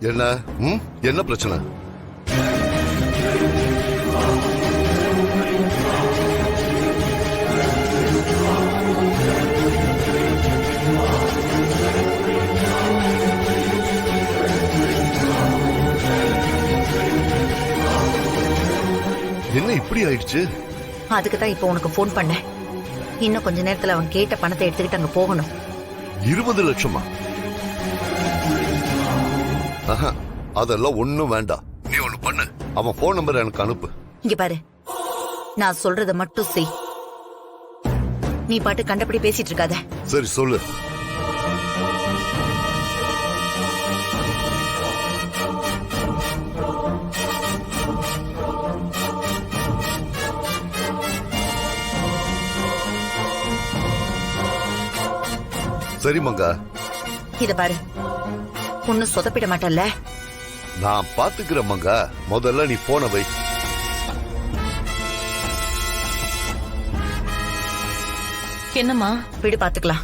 என்ன என்ன பிரச்சனை? என்ன இப்படி ஆயிடுச்சு? அதுக்கு தான் இப்போ உனக்கு போன் பண்ணேன். இன்னும் கொஞ்ச நேரத்துல அவன் கேட்ட பணத்தை எடுத்துக்கிட்டு அங்க போகணும். 20 லட்சமா? அதெல்லாம் ஒண்ணும் வேண்டாம். நீ ஒண்ணு பண்ணு, அவன் போன் நம்பர் எனக்கு அனுப்பு. இங்க பாரு, நான் சொல்றத மட்டும் செய். நீ பாட்டு கண்டபடி பேசிட்டு இருக்காத. சரி சொல்லு. சரி மங்கா, இத பாரு, ஒன்னும் சொதப்பிட மாட்டல்ல? நான் பாத்துக்கிறேன் மங்கா. முதல்ல நீ போன வை. என்னம்மா? விடு, பாத்துக்கலாம்.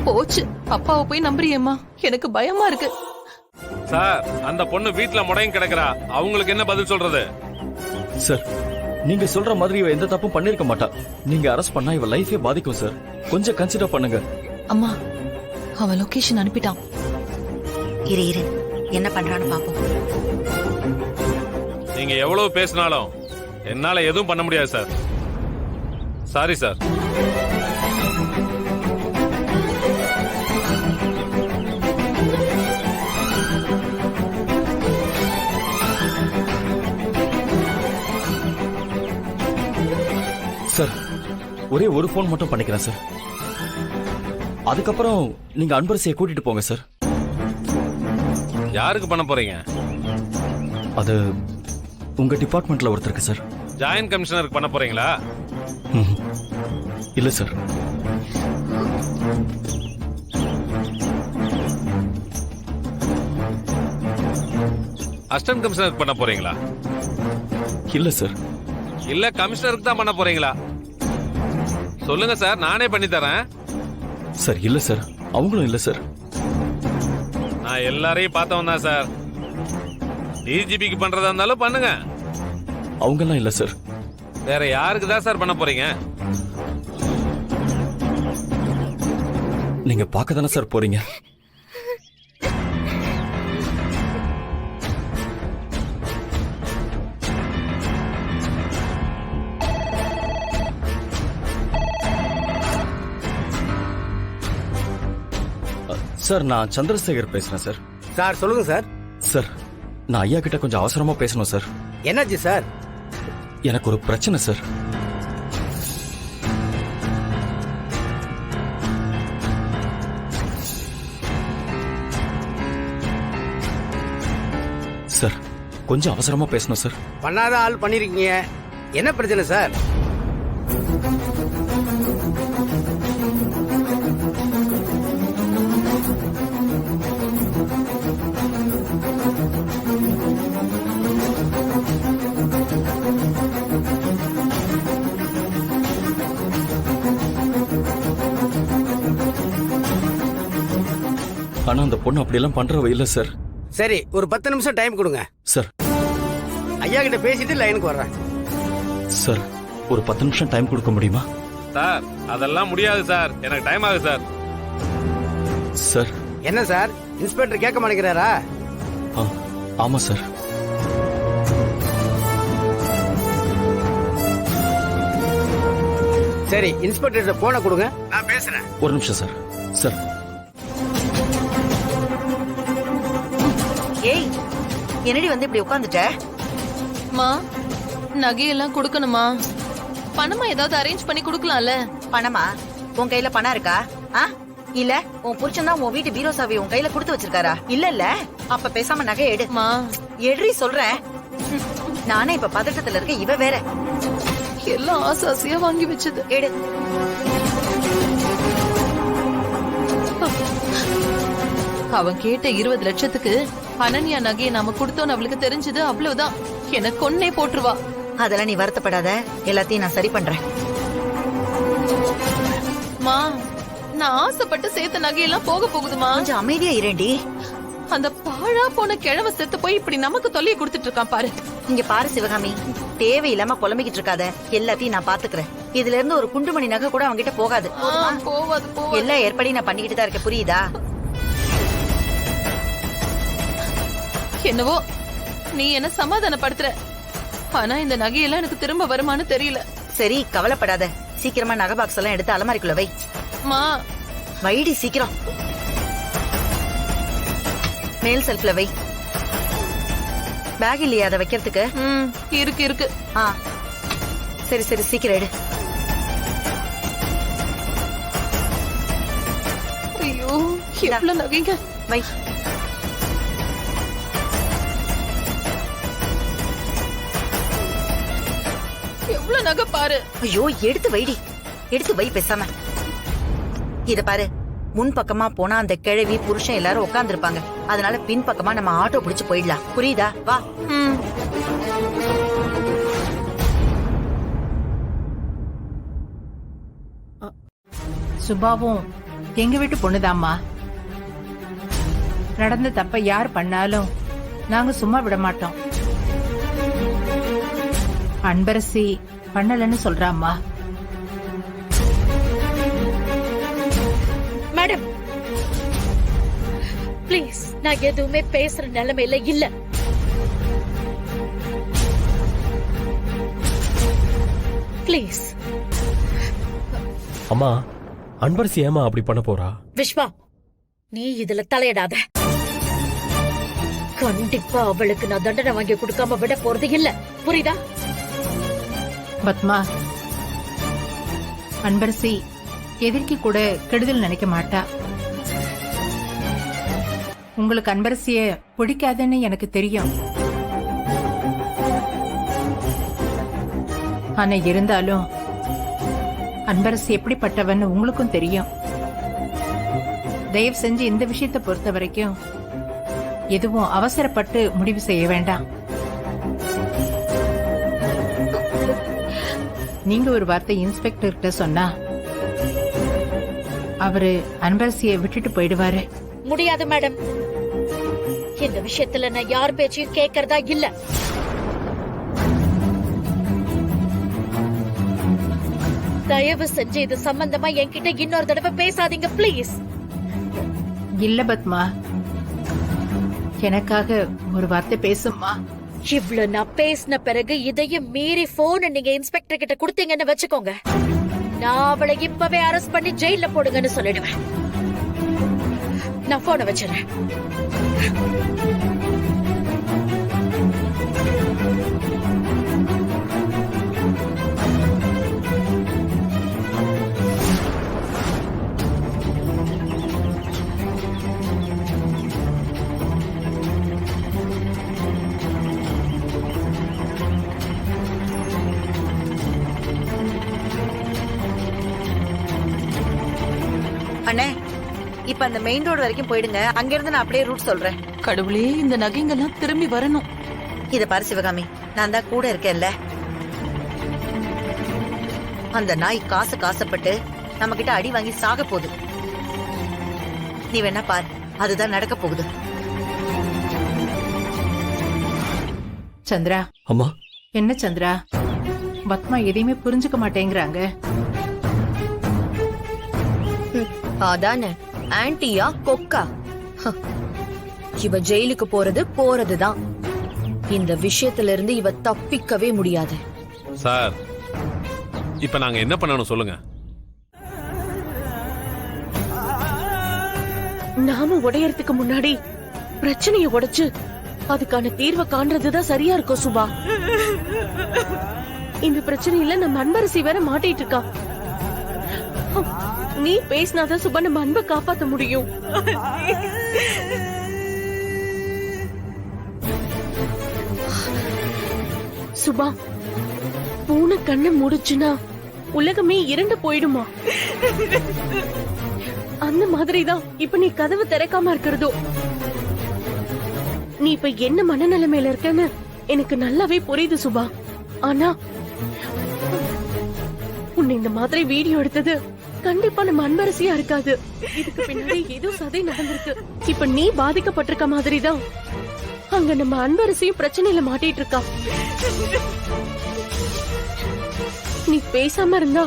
போச்சு, அப்பாவை போய் நம்புறியம்மா? எனக்கு பயமா இருக்கு. சார், அந்த பொண்ணு வீட்டுல முடங்கி கிடக்குறா. அவங்களுக்கு என்ன பதில் சொல்றது? சார், நீங்க சொல்ற மாதிரி இவ எந்த தப்பும் பண்ணிருக்க மாட்டா. நீங்க அரெஸ்ட் பண்ணா இவ லைஃபே பாதிக்கும் சார். கொஞ்சம் கன்சிடர் பண்ணுங்க. அம்மா, அவன் லொகேஷன் அனுப்பிட்டான். இரு இரு, என்ன பண்றான்னு பாப்போம். நீங்க எவ்வளவு பேசினாலும் என்னால எதுவும் பண்ண முடியாது சார். Sorry sir. சார், ஒரே ஒரு போன் மட்டும் பண்ணிக்கிறேன் சார். அதுக்கப்புறம் நீங்க அன்பரசியை கூட்டிட்டு போங்க சார். யாருக்கு பண்ண போறீங்க? அது உங்க டிபார்ட்மெண்ட்ல ஒருத்தருக்கு சார். ஜாயின்ட் கமிஷனருக்கு பண்ண போறீங்களா? இல்ல சார். அசிஸ்டன்ட் கமிஷனருக்கு பண்ண போறீங்களா? இல்ல சார். இல்ல கமிஷனருக்கு தான் பண்ண போறீங்களா? சொல்லுங்க சார், நானே பண்ணி தரேன். சார் இல்ல சார், அவங்களும் இல்ல சார். நான் எல்லாரையும் பார்த்தவன் தான் சார். டிஜிபிக்கு பண்றதா இருந்தாலும் பண்ணுங்க. அவங்க எல்லாம் இல்ல சார். வேற யாருக்கு தான் சார் பண்ண போறீங்க? நீங்க பார்க்க தானே சார் போறீங்க. சார், நான் சந்திரசேகர் பேசுறேன் சார். சார் சொல்லுங்க சார். சார், நான் ஐயா கிட்ட கொஞ்சம் அவசரமா பேசணும் சார். என்னாச்சு சார்? எனக்கு ஒரு பிரச்சனை சார். சார், கொஞ்சம் அவசரமா பேசணும் சார். பண்ணாத ஆள் பண்ணிருக்கீங்க. என்ன பிரச்சனை சார்? ஆனா அந்த பொண்ணு அப்படியெல்லாம் பண்றவ இல்ல சார். சரி, ஒரு 10 நிமிஷம் டைம் கொடுங்க சார். ஐயா கிட்ட பேசிட்டு லைனுக்கு வர்றேன். சார், ஒரு 10 நிமிஷம் டைம் கொடுக்க முடியுமா? சார், அதெல்லாம் முடியாது சார். எனக்கு டைம் ஆகுது சார். சார். என்ன சார், இன்ஸ்பெக்டர் கேட்க மாட்டேங்கிறாரா? ஆமா சார். சரி, இன்ஸ்பெக்டர் போனை கொடுங்க, நான் பேசுறேன். ஒரு நிமிஷம் சார். சார். ஏய், என்னடி வந்து இப்படி உட்கார்ந்துட்ட? மா, நகையெல்லாம் கொடுக்கணுமா? பணமா ஏதாவது அரேஞ்ச் பண்ணி கொடுக்கலாம்ல? பணமா? உன் கையில பணம் இருக்கா? இல்ல உன் புருஷன் தான் உன் வீட்டு பீரோ சாவி உன் கையில கொடுத்து வச்சிருக்காரா? இல்ல அப்ப பேசாம நகை எடு. மா, எடுறி சொல்றேன். நானே இப்ப பதட்டத்துல இருக்க, இவ வேற. எல்லாம் ஆசாசியா வாங்கி வச்சது. எடு. அவன் கேட்ட 20 லட்சத்துக்கு அனன்யா நகையை நாம கொடுத்தோன்னு அவளுக்கு தெரிஞ்சது அவ்வளவுதான். எனக்கு கொன்னே போட்டுருவா. அதெல்லாம் நீ வருத்தப்படாத, எல்லாத்தையும் நான் சரி பண்றேன். மா நான் ஆசைப்பட்டு சேர்த்த நகையெல்லாம் போக போகுதுமா. கொஞ்சம் அமைதியா இரண்டி. அந்த பாழா போன கிழவ செத்து போய் இப்படி நமக்கு தொல்லையை கொடுத்துட்டு இருக்கான் பாரு. இங்க பாரு சிவகாமி, தேவையில்லாம புலம்பிக்கிட்டு இருக்காத. எல்லாத்தையும் நான் பாத்துக்கிறேன். இதுல இருந்து ஒரு குண்டுமணி நகை கூட அவங்கிட்ட போகாது. போதுமா? போவாது போவாது. எல்லா ஏற்பாடையும் நான் பண்ணிக்கிட்டு தான் இருக்கேன், புரியுதா? என்னவோ நீ என்ன சமாதானப்படுத்துற, ஆனா இந்த நகையெல்லாம் எனக்கு திரும்ப வருமானு தெரியல. சரி கவலைப்படாத, சீக்கிரமா நகை பாக்ஸ் எல்லாம் எடுத்து அலமாரிக்குள்ள வை. மா வைடி சீக்கிரம். மேல் செல்ஃப்ல வை. பேக் இல்லையா அதை வைக்கிறதுக்கு? இருக்கு இருக்கு. ஆ சரி சரி சீக்கிரம் எடு. ஐயோ எவ்வளவு நகைங்க. வை. எவ்வளவு நகை பாரு. ஐயோ எடுத்து வைடி, எடுத்து வை பேசாம. இத பாரு, முன் பக்கமா போனா அந்த கிழவி புருஷன் எல்லாரும் உட்கார்ந்து இருப்பாங்க. அதனால பின் பக்கமா நம்ம ஆட்டோ பிடிச்சு போயிடலாம், புரியுதா? வா. சுபாவும் எங்க வீட்டு பொண்ணுதாம்மா. நடந்த தப்ப யார் பண்ணாலும் நாங்க சும்மா விட மாட்டோம். அன்பரசி பண்ணலன்னு சொல்றாம்மா. மேடம் ப்ளீஸ், நான் எதுவுமே பேசுற நிலைமையில இல்ல. ப்ளீஸ். அம்மா, அன்பரசி ஏமா அப்படி பண்ண போறா? விஸ்வா, நீ இதுல தலையிடாத. கண்டிப்பா அவளுக்கு நான் தண்டனை வாங்கி கொடுக்காம விட போறது இல்ல, புரியுதா? பத்மா, அன்பரசி எதிர்க்கு கூட கெடுதல் நினைக்க மாட்டா. உங்களுக்கு அன்பரசிய பிடிக்காதுன்னு எனக்கு தெரியும். ஆனா இருந்தாலும் அன்பரசி எப்படிப்பட்டவன்னு உங்களுக்கும் தெரியும். தயவு செஞ்சு இந்த விஷயத்தை பொறுத்த வரைக்கும் எதுவும் அவசரப்பட்டு முடிவு செய்ய வேண்டாம். நீங்க ஒரு வார்த்தை இன்ஸ்பெக்டர் கிட்ட சொன்னா அவரு அன்பரசியை விட்டுட்டு போயிடுவாரு. முடியாது மேடம், இந்த விஷயத்துல நான் யார் பேச்சையும் கேட்கறதா இல்ல. தயவு செஞ்சு இது சம்பந்தமா என்கிட்ட இன்னொரு தடவை பேசாதீங்க பிளீஸ். இல்ல பத்மா, எனக்காக ஒரு வார்த்தை பேசும்மா. இவ்வளவு நான் பேசின பிறகு இதையும் மீறி போன் நீங்க இன்ஸ்பெக்டர் கிட்ட கொடுத்தீங்கன்னு வச்சுக்கோங்க, நான் அவளை இப்பவே அரெஸ்ட் பண்ணி ஜெயில போடுங்கன்னு சொல்லிடுவேன். நான் போனை வச்சிடறேன். அண்ணே, இப்ப அந்த மெயின் ரோடு வரைக்கும் போயிடுங்க. அங்க இருந்து நான் அப்படியே ரூட் சொல்றேன். கடவுளே, இந்த நகைங்கெல்லாம் திரும்பி வரணும். இத பாரு சிவகாமி, நான் தான் கூட இருக்கேன்ல. அந்த நாய் காசுப்பட்டு நம்ம கிட்ட அடி வாங்கி சாக போகுது. நீ வேணா பாரு, அதுதான் நடக்க போகுது. சந்திரா. அம்மா. என்ன சந்திரா, பத்மா எதையுமே புரிஞ்சுக்க மாட்டேங்கிறாங்க. அதானே, ஆன்டியா கொக்கா. இவ ஜெயிலுக்கு போறதுதான். இந்த விஷயத்துல இருந்து இவ தப்பிக்கவே முடியாது. சார், இப்ப நாங்க என்ன பண்ணணும் சொல்லுங்க. நாம உடையறதுக்கு முன்னாடி பிரச்சனைய உடைச்சு அதுக்கான தீர்வை காண்றதுதான் சரியா இருக்கும் சுபா. இந்த பிரச்சனையில நம்ம அன்பரசி வேற மாட்டிட்டு இருக்கா. நீ பேசினாதான் சுபா நம்ம அன்பை காப்பாத்த முடியும். சுபா, பூனை கண்ணை முடிச்சுனா உலகமே இரண்டு போயிடுமா? அந்த மாதிரிதான் இப்ப நீ கதவு திறக்காம இருக்கிறதோ. நீ இப்ப என்ன மனநிலைமையில இருக்கன்னு எனக்கு நல்லாவே புரியுது சுபா. ஆனா உன்னை இந்த மாதிரி வீடியோ எடுத்தது கண்டிப்பா நம்ம அன்பரசியா இருக்காது. இதுக்கு பின்னாடி ஏதோ சதை நடந்திருக்கு. இப்ப நீ பாதிக்கப்பட்டிருக்க மாதிரிதான் அங்க நம்ம அன்பரசியும் பிரச்சனையில மாட்டிட்டு இருக்கா. நீ பேசாம இருந்தா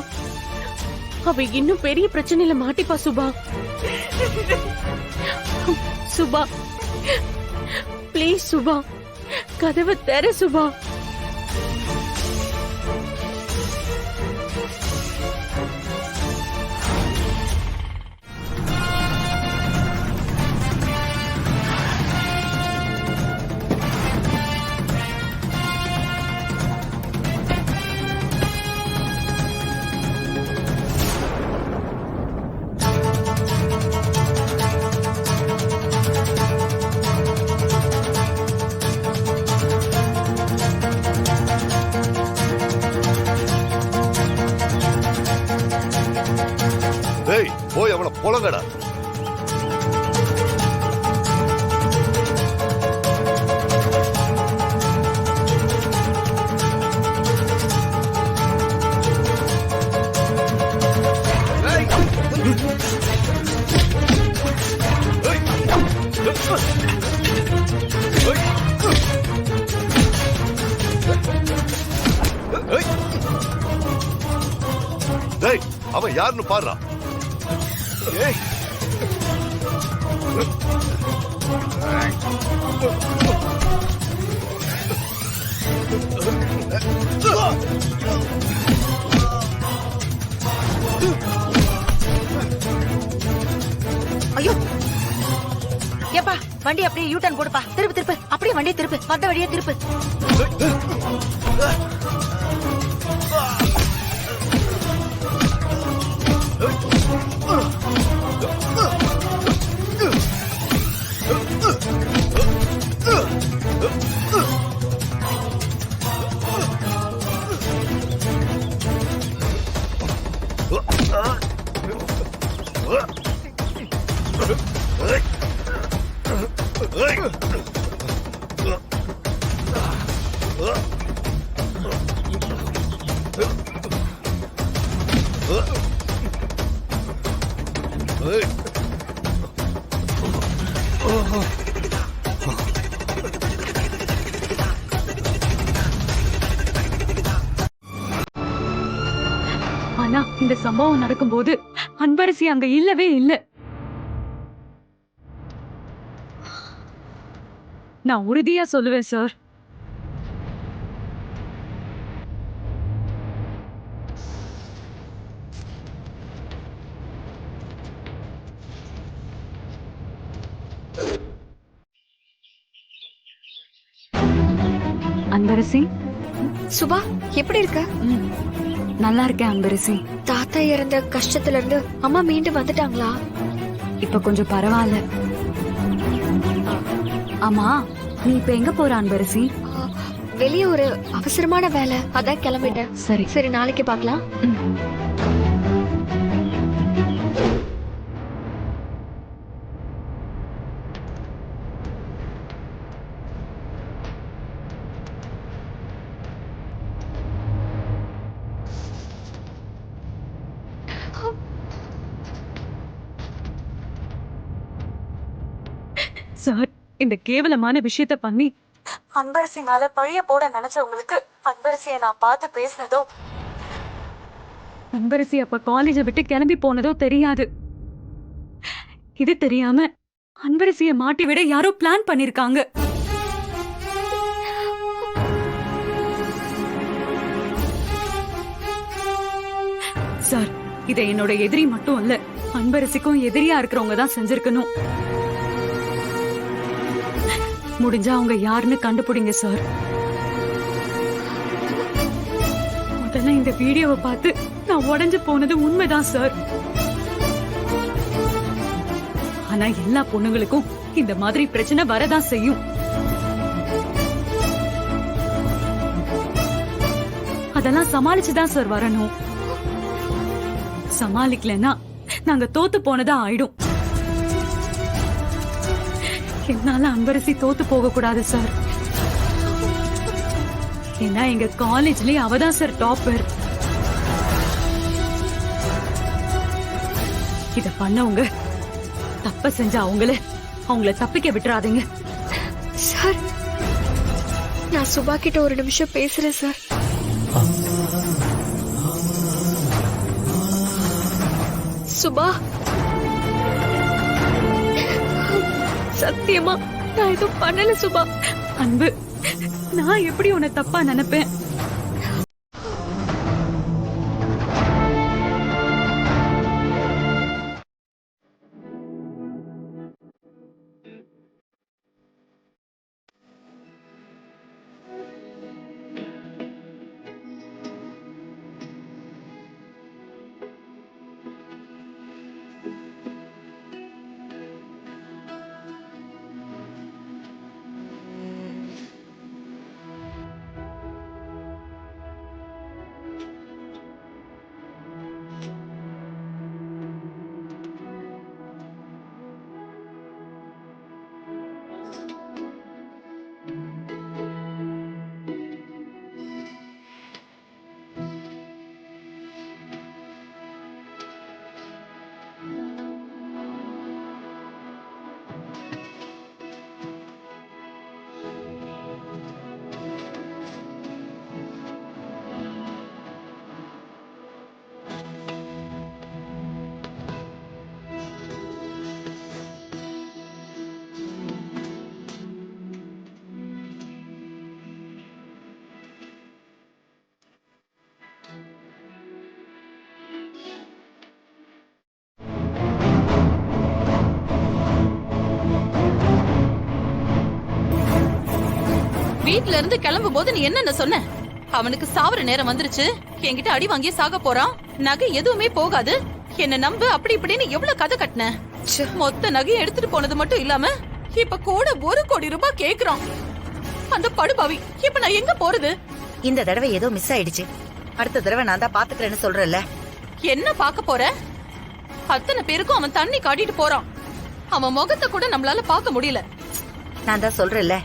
அவ இன்னும் பெரிய பிரச்சனையில மாட்டிப்பா சுபா. சுபா ப்ளீஸ் சுபா, கதவை திற சுபா. டேய் போய் அவனை பொலங்கடா. டேய் அவன் யாருன்னு பாருடா. ஏய் ஐயோ ஏப்பா, வண்டி அப்படியே யூ டர்ன் போடுப்பா. திருப்பு திருப்பு, அப்படியே வண்டியை திருப்பு, வந்த வழியே திருப்பு. ஆனா இந்த சம்பவம் நடக்கும்போது அன்பரசி அங்க இல்லவே இல்ல. நான் உறுதியா சொல்லுவேன் சார். அன்பரசி, சுபா எப்படி இருக்க? நல்லா இருக்கேன் அன்பரசி. தாத்தா இறந்த கஷ்டத்துல இருந்து அம்மா மீண்டும் வந்துட்டாங்களா? இப்ப கொஞ்சம் பரவாயில்ல. ஆமா, நீ இப்ப எங்க போற அன்பரசி? வெளியே ஒரு அவசரமான வேலை, அதான் கிளம்பிட்டேன். சரி சரி, நாளைக்கு பார்க்கலாம். சார், இந்த கேவலமான விஷயத்த பண்ணி அன்பரசி மேல பழிய போட நினைச்சவங்களுக்கு அன்பரசியை நான் பார்த்து பேசினதோ, அன்பரசி அப்ப காலேஜ விட்டு கிளம்பி போனதோ தெரியாது. இது தெரியாம அன்பரசியை மாட்டி விட யாரோ பிளான் பண்ணிருக்காங்க. சார், இதை என்னோட எதிரி மட்டும் இல்ல, அன்பரசிக்கும் எதிரியா இருக்கிறவங்க தான் செஞ்சிருக்கணும். முடிஞ்சா அவங்க யாருன்னு கண்டுபிடிங்க சார். முதல்ல இந்த வீடியோவை பார்த்து நான் உடைஞ்சு போனது உண்மைதான் சார். ஆனா எல்லா பொண்ணுங்களுக்கும் இந்த மாதிரி பிரச்சனை வரதான் செய்யும். அதெல்லாம் சமாளிச்சுதான் சார் வரணும். சமாளிக்கலன்னா நாங்க தோத்து போனதா ஆயிடும். என்னால அன்பரசி தோத்து போக கூடாது சார். ஏன்னா எங்க காலேஜ்லயே அவதான் சார் டாப்பர். இத பண்ணவங்க தப்ப செஞ்ச அவங்கள தப்பிக்க விட்டுறாதீங்க. சார், நான் சுபா கிட்ட ஒரு நிமிஷம் பேசுறேன் சார். சுபா, சத்தியமா நான் எதுவும் பண்ணல சுபா. அன்பு, நான் எப்படி உன்னை தப்பா நினைப்பேன்? வீட்ல இருந்து கிளம்பும் போது நீ என்னென்ன சொன்ன? அவனுக்கு சாவர நேரம் வந்துருச்சு, என்கிட்ட அடி வாங்கியே சாக போறான், நகை எதுவுமே போகாது, என்ன நம்பு, அப்படி இப்படின்னு எவ்வளவு கதை கட்டின. மொத்த நகையை எடுத்துட்டு போனது மட்டும் இல்லாம இப்ப கூட 1 கோடி ரூபாய் கேக்குறான். அந்த படுபாவி, இப்ப நான் எங்க போறது? இந்த தடவை ஏதோ மிஸ் ஆயிடுச்சு. அடுத்த தடவை நான் தான் பாத்துக்கிறேன்னு சொல்றேன்ல. என்ன பாக்க போற? அத்தனை பேருக்கும் அவன் தண்ணி காட்டிட்டு போறான். அவன் முகத்தை கூட நம்மளால பார்க்க முடியல. நான் தான் சொல்றேன்ல,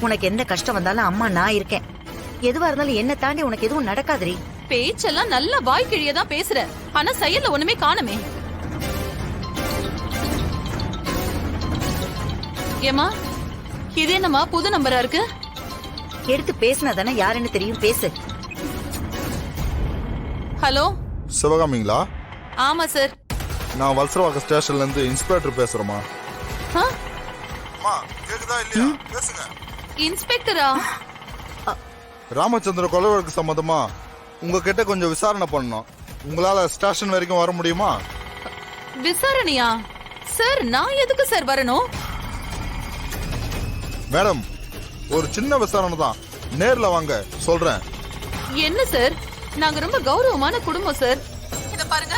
உனக்கு எந்த கஷ்டம் வந்தாலும் அம்மா நான் இருக்கேன். எதுவா இருந்தாலும் என்ன தாண்டி உனக்கு எதுவும் நடக்காதுரி. பேச்செல்லாம் நல்ல வாய்க்கிழியதான் பேசுற, ஆனா செயல்ல ஒண்ணுமே காணுமே. ஏமா, இது என்னமா புது நம்பரா இருக்கு? எடுத்து பேசினா தானே யாருன்னு தெரியும், பேசு. ஹலோ, சிவகாமிங்களா? ஆமா சார். நான் வல்சரவாக்க ஸ்டேஷன்ல இருந்து இன்ஸ்பெக்டர் பேசுறேமா. கேக்குதா இல்லையா? பேசுங்க. இன்ஸ்பெக்டரா? ராமச்சந்திர கொலை வழக்கு சம்பந்தமா உங்ககிட்ட கொஞ்சம் விசாரணை பண்ணணும். உங்களால ஸ்டேஷன் வரைக்கும் வர முடியுமா? விசாரணையா? சார், நான் எதுக்கு சார் வரணும்? மேடம், ஒரு சின்ன விசாரணை தான், நேர்ல வாங்க சொல்றேன். என்ன சார், நாங்க ரொம்ப கௌரவமான குடும்பம் சார். இத பாருங்க,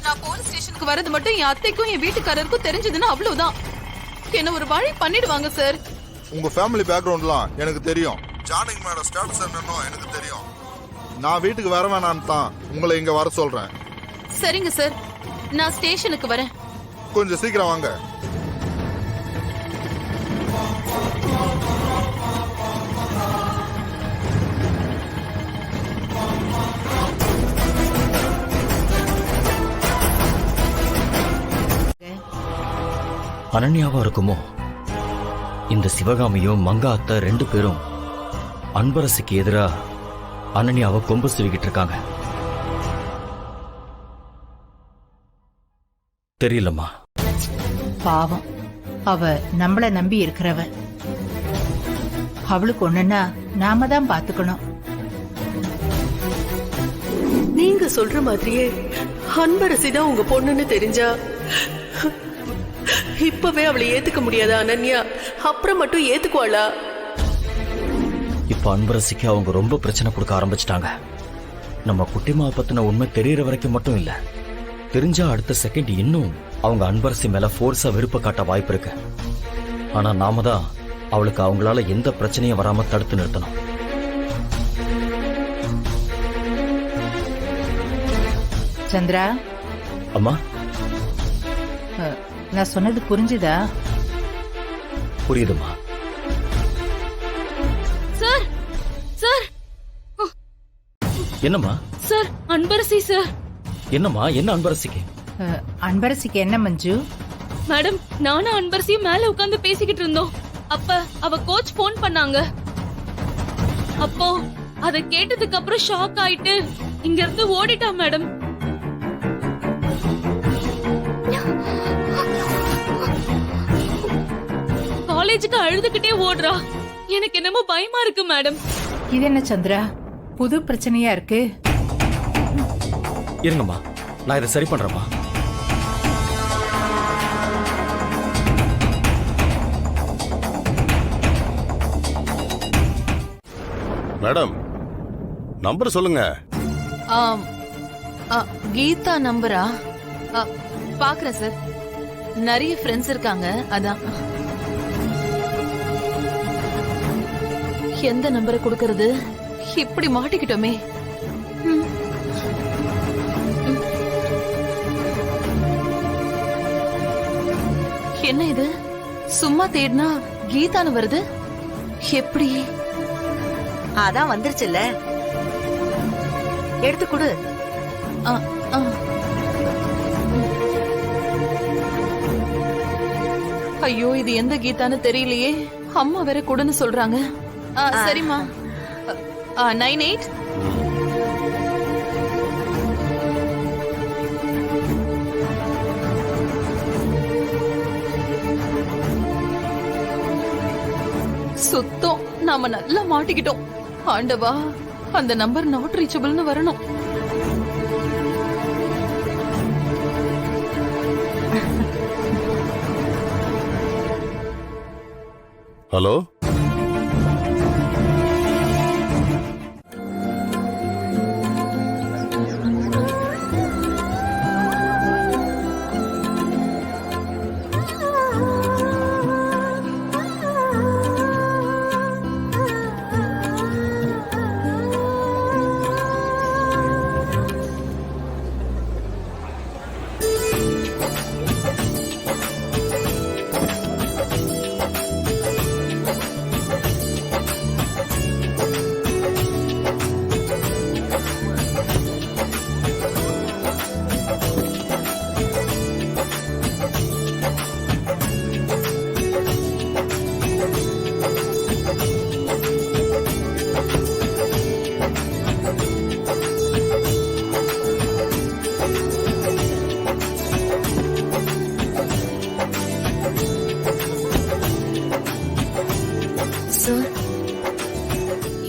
நான் போலீஸ் ஸ்டேஷனுக்கு வரது மட்டும் என் அத்தைக்கும் என் வீட்டுக்காரருக்கும் தெரிஞ்சதுன்னா அவ்வளவுதான். என்ன ஒரு வழி பண்ணிடுவாங்க சார். உங்க ஃபேமிலி பேக்ரவுண்ட்லாம் எனக்கு தெரியும். ஜானகி மேடம் ஸ்டேட்டஸ் என்னன்னு எனக்கு தெரியும். நான் வீட்டுக்கு வர வேணான்னு தான் உங்களை இங்க வர சொல்றேன். சரிங்க சார், நான் ஸ்டேஷனுக்கு வரேன். கொஞ்சம் சீக்கிரம் வாங்க. அனன்யாவா இருக்குமோ? இந்த சிவகாமியும் மங்கா அத்தை 2 பேரும் அன்பரசுக்கு எதிரா அனன்யாவை கொம்பு சுவிக்கிட்டு இருக்காங்க. தெரியலம்மா. பாவம், அவ நம்மள நம்பி இருக்கிறவ. அவளுக்கு ஒண்ணுன்னா நாம தான் பாத்துக்கணும். நீங்க சொல்ற மாதிரியே அன்பரசி தான் உங்க பொண்ணுன்னு தெரிஞ்சா இப்பவே அவளை ஏத்துக்க முடியாதா அனன்யா? அப்புறம் மட்டும் ஏத்துக்குவாளா? இப்ப அன்பரசிக்கு அவங்க ரொம்ப பிரச்சனை கொடுக்க ஆரம்பிச்சிட்டாங்க. நம்ம குட்டிமா பத்தின உண்மை தெரியற வரைக்கும் மட்டும் இல்ல, தெரிஞ்சா அடுத்த செகண்ட் இன்னும் அவங்க அன்பரசி மேல ஃபோர்ஸா வெறுப்ப காட்ட வாய்ப்பு இருக்கு. ஆனா நாம தான் அவளுக்கு அவங்களால எந்த பிரச்சனையும் வராம தடுத்து நிறுத்தணும். சந்திரா, அம்மா, நான் சொன்னது புரிஞ்சுதா? புரியுதுமா. Sir, sir. என்னம்மா? Sir, Anbarasi sir. என்னம்மா, என்ன அன்பரசிக்கு? அன்பரசிக்கு என்ன மஞ்சு? மேடம், நானும் அன்பரசியும் மேல உட்கார்ந்து பேசிக்கிட்டு இருந்தோம். அப்ப அவ கோச் போன் பண்ணாங்க. அப்போ அத கேட்டதுக்கு அப்புறம் ஷாக் ஆயிட்டு இங்க இருந்து ஓடிட்டா மேடம். காலேஜுக்கு அழுதுகிட்டே ஓடுறா. எனக்கு என்னமோ பயமா இருக்கு மேடம். இது என்ன சந்திரா, புது பிரச்சனையா இருக்கு? இருங்கம்மா, நான் இதை சரி பண்றேம்மா. மேடம், நம்பர் சொல்லுங்க. கீதா நம்பரா? பாக்குறேன் சார். நிறைய ஃப்ரெண்ட்ஸ் இருக்காங்க, அதான். எந்த நம்பரை கொடுக்கறது? இப்படி மாட்டிக்கிட்டோமே. என்ன இது? சும்மா தேடினா கீதான்னு வருது. எப்படி? அதான் வந்துருச்சுல்ல, எடுத்து கொடு. ஐயோ, இது எந்த கீதான்னு தெரியலையே. அம்மா வேற கொடுன்னு சொல்றாங்க. சரிம்மா. 98 சுத்தம். நாம நல்லா மாட்டிக்கிட்டோம். ஆண்டவா, அந்த நம்பர் நாட் ரீச்சபிள்னு வரணும். ஹலோ,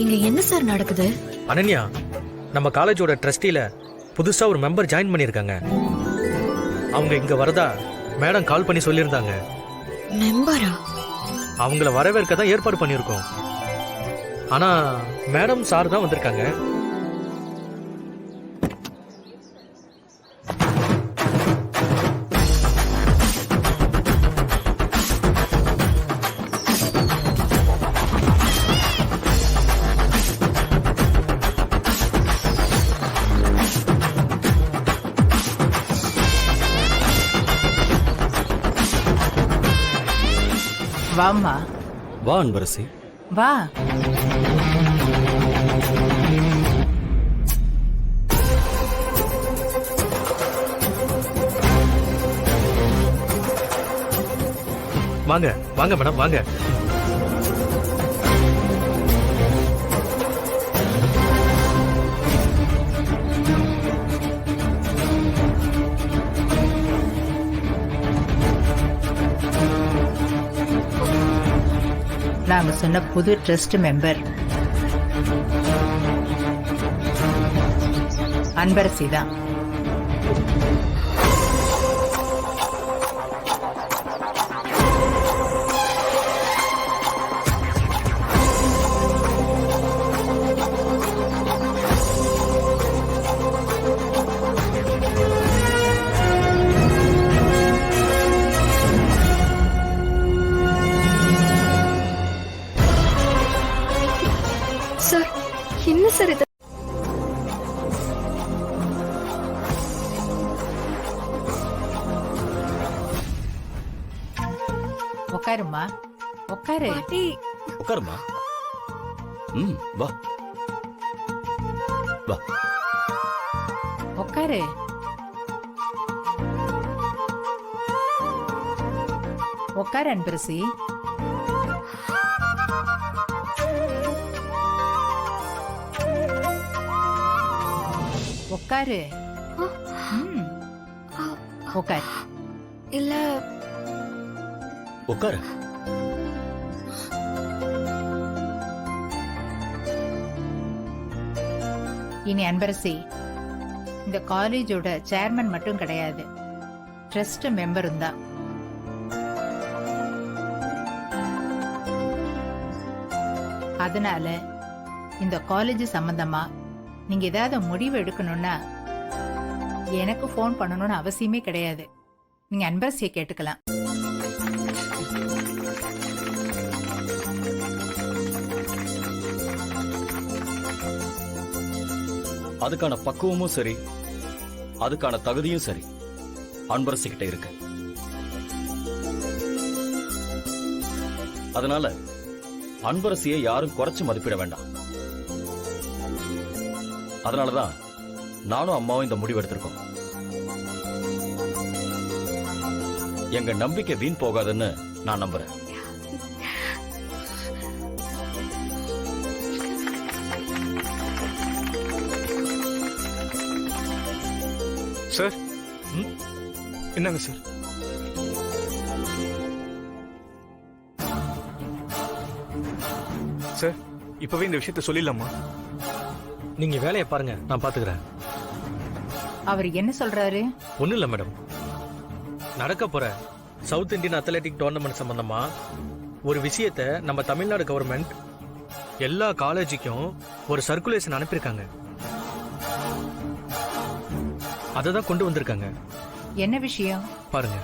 இங்க என்ன சார் நடக்குது? அனன்யா, நம்ம காலேஜோட ட்ரஸ்டில புதுசா ஒரு மெம்பர் ஜாயின் பண்ணிருக்காங்க. அவங்க இங்க வரதா மேடம் கால் பண்ணி சொல்லியிருந்தாங்க. மெம்பரா? அவங்கள வரவேற்க தான் ஏற்பாடு பண்ணியிருக்கோம். ஆனா மேடம் சார் தான் வந்திருக்காங்க. வாம்மா. வா அன்பரசி, வா. வாங்க வாங்க மேடம், வாங்க. நாங்க சொன்ன புது ட்ரஸ்ட் மெம்பர் அன்பரசி தான். சார், என்ன சார் இது? உட்காருமா, உட்காரு. உட்காருமா. வா வா, உட்காரு. உட்காரு அன்பரசி. உட்காரு. உட்காரு. இல்ல உட்காரு. இனி அன்பரசி, இந்த காலேஜோட சேர்மன் மட்டும் கிடையாது, ட்ரஸ்ட் மெம்பரும் தான். அதனால இந்த காலேஜ் சம்பந்தமா நீங்க ஏதாவது முடிவு எடுக்கணும்னா எனக்கு ஃபோன் பண்ணணும்னு அவசியமே கிடையாது. நீங்க அன்பரசியை கேட்டுக்கலாம். அதுக்கான பக்குவமும் சரி, அதுக்கான தகுதியும் சரி அன்பரசி கிட்ட இருக்கு. அதனால அன்பரசியை யாரும் குறைச்சு மதிப்பிட வேண்டாம். அதனாலதான் நானும் அம்மாவும் இந்த முடிவு எடுத்திருக்கோம். எங்க நம்பிக்கை வீண் போகாதுன்னு நான் நம்புறேன். சார், என்னங்க சார்? சார், இப்பவே இந்த விஷயத்த சொல்லிடலாமா? நீங்க வேலையை பாருங்க, நான் பாத்துக்கிறேன். அவர் என்ன சொல்றாரு? ஒண்ணும் இல்ல மேடம், நடக்க போற சவுத் இந்தியன் அத்லெட்டிக் டோர்னமெண்ட் சம்பந்தமா ஒரு விஷயத்தை நம்ம தமிழ்நாடு கவர்மெண்ட் எல்லா காலேஜுக்கும் ஒரு சர்க்குலேஷன் அனுப்பியிருக்காங்க. அதை தான் கொண்டு வந்திருக்காங்க. என்ன விஷயம் பாருங்க.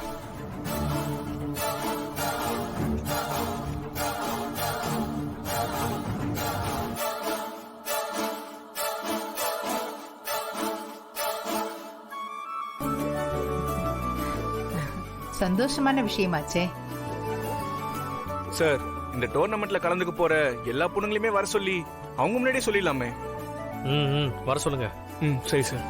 சந்தோஷமான விஷயமாச்சே. சார், இந்த டோர்னமெண்ட்ல கலந்துக்க போற எல்லா பொண்ணுங்களையுமே வர சொல்லி அவங்க முன்னாடியே சொல்லிடலாமே. வர சொல்லுங்க. சரி சார்.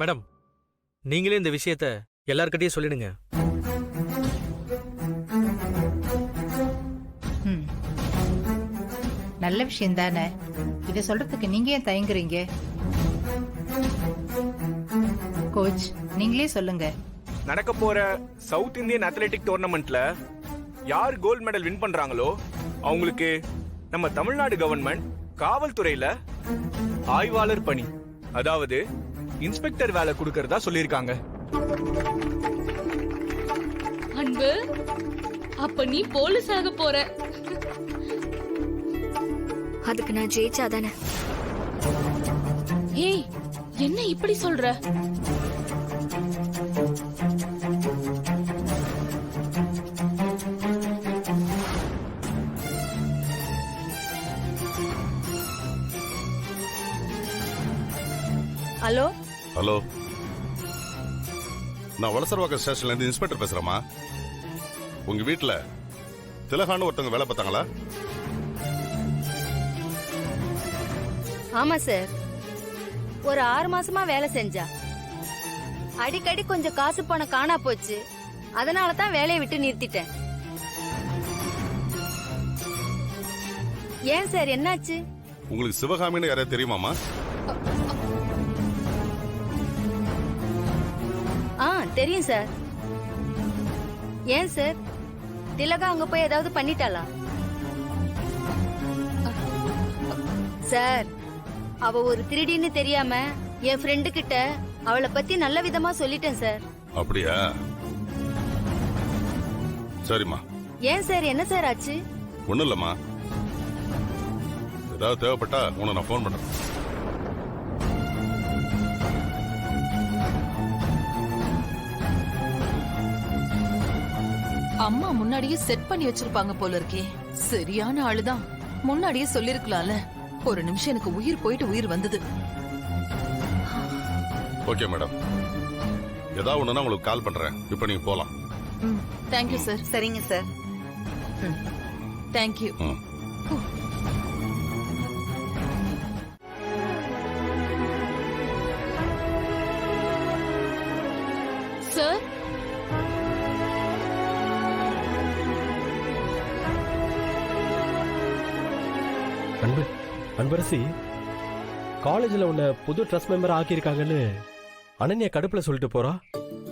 மேடம், நீங்களே இந்த விஷயத்த எல்லார்கிட்டயும் சொல்லிடுங்க. நல்ல விஷயம் தானே. இத சொல்றதுக்கு நீங்க ஏன் தயங்குறீங்க? கோச், நீங்களே சொல்லுங்க. நடக்க போற சவுத் இந்தியன் அத்லெட்டிக் டோர்னமெண்ட்ல யார் கோல்ட் மெடல் வின் பண்றாங்களோ அவங்களுக்கு நம்ம தமிழ்நாடு கவர்மெண்ட் காவல்துறையில ஆய்வாளர் பணி, அதாவது இன்ஸ்பெக்டர் வேலை கொடுக்கறதா சொல்லிருக்காங்க. அன்பு, அப்ப நீ போலீஸ் ஆக போற. அதுக்கு நான் ஜெயிச்சாதானே. ஏய், என்ன இப்படி சொல்ற? ஹலோ ஹலோ, நான் வலசர்வாக்கம் ஸ்டேஷன்ல இருந்து இன்ஸ்பெக்டர் பேசுறேமா. உங்க வீட்டுல திலகான்னு ஒருத்தவங்க வேலை பார்த்தாங்களா? ஆமா சார், ஒரு 6 மாசமா வேலை செஞ்சா. அடிக்கடி கொஞ்சம் காசு பணம் காணா போச்சு, அதனால தான் வேலையை விட்டு நிறுத்திட்டேன். ஏன் சார், என்னாச்சு? உங்களுக்கு சிவகாமின்னு யாரையா தெரியுமாமா? தெரியும் சார். ஏன் சார், திலகா அங்க போய் ஏதாவது பண்ணிட்டாளா? சார், அவ ஒரு திருடின்னு தெரியாம என் ஃப்ரெண்டு கிட்ட அவளை பத்தி நல்ல விதமா சொல்லிட்டேன் சார். அப்படியா? சரிம்மா. ஏன் சார், என்ன சார் ஆச்சு? ஒண்ணும் இல்லம்மா, ஏதாவது தேவைப்பட்டா உன்னை நான் போன் பண்றேன். அம்மா முன்னாடியே செட் பண்ணி வச்சிருப்பாங்க போல இருக்கே. சரியான ஆளுதான். முன்னாடியே சொல்லிருக்கலாம்ல. ஒரு நிமிஷம் எனக்கு உயிர் போயிட்டு உயிர் வந்தது. ஓகே மேடம், ஏதாவது ஒண்ணுன்னா உங்களுக்கு கால் பண்றேன். இப்போ நீங்க போலாம். Thank you sir. சரிங்க சார். தேங்க்யூ. சார், அன்பரசி, காலேஜ்ல உன்னை புது ட்ரஸ்ட் மெம்பர் ஆக்கியிருக்காங்கன்னு அனன்யா கடுப்புல சொல்லிட்டு போறா.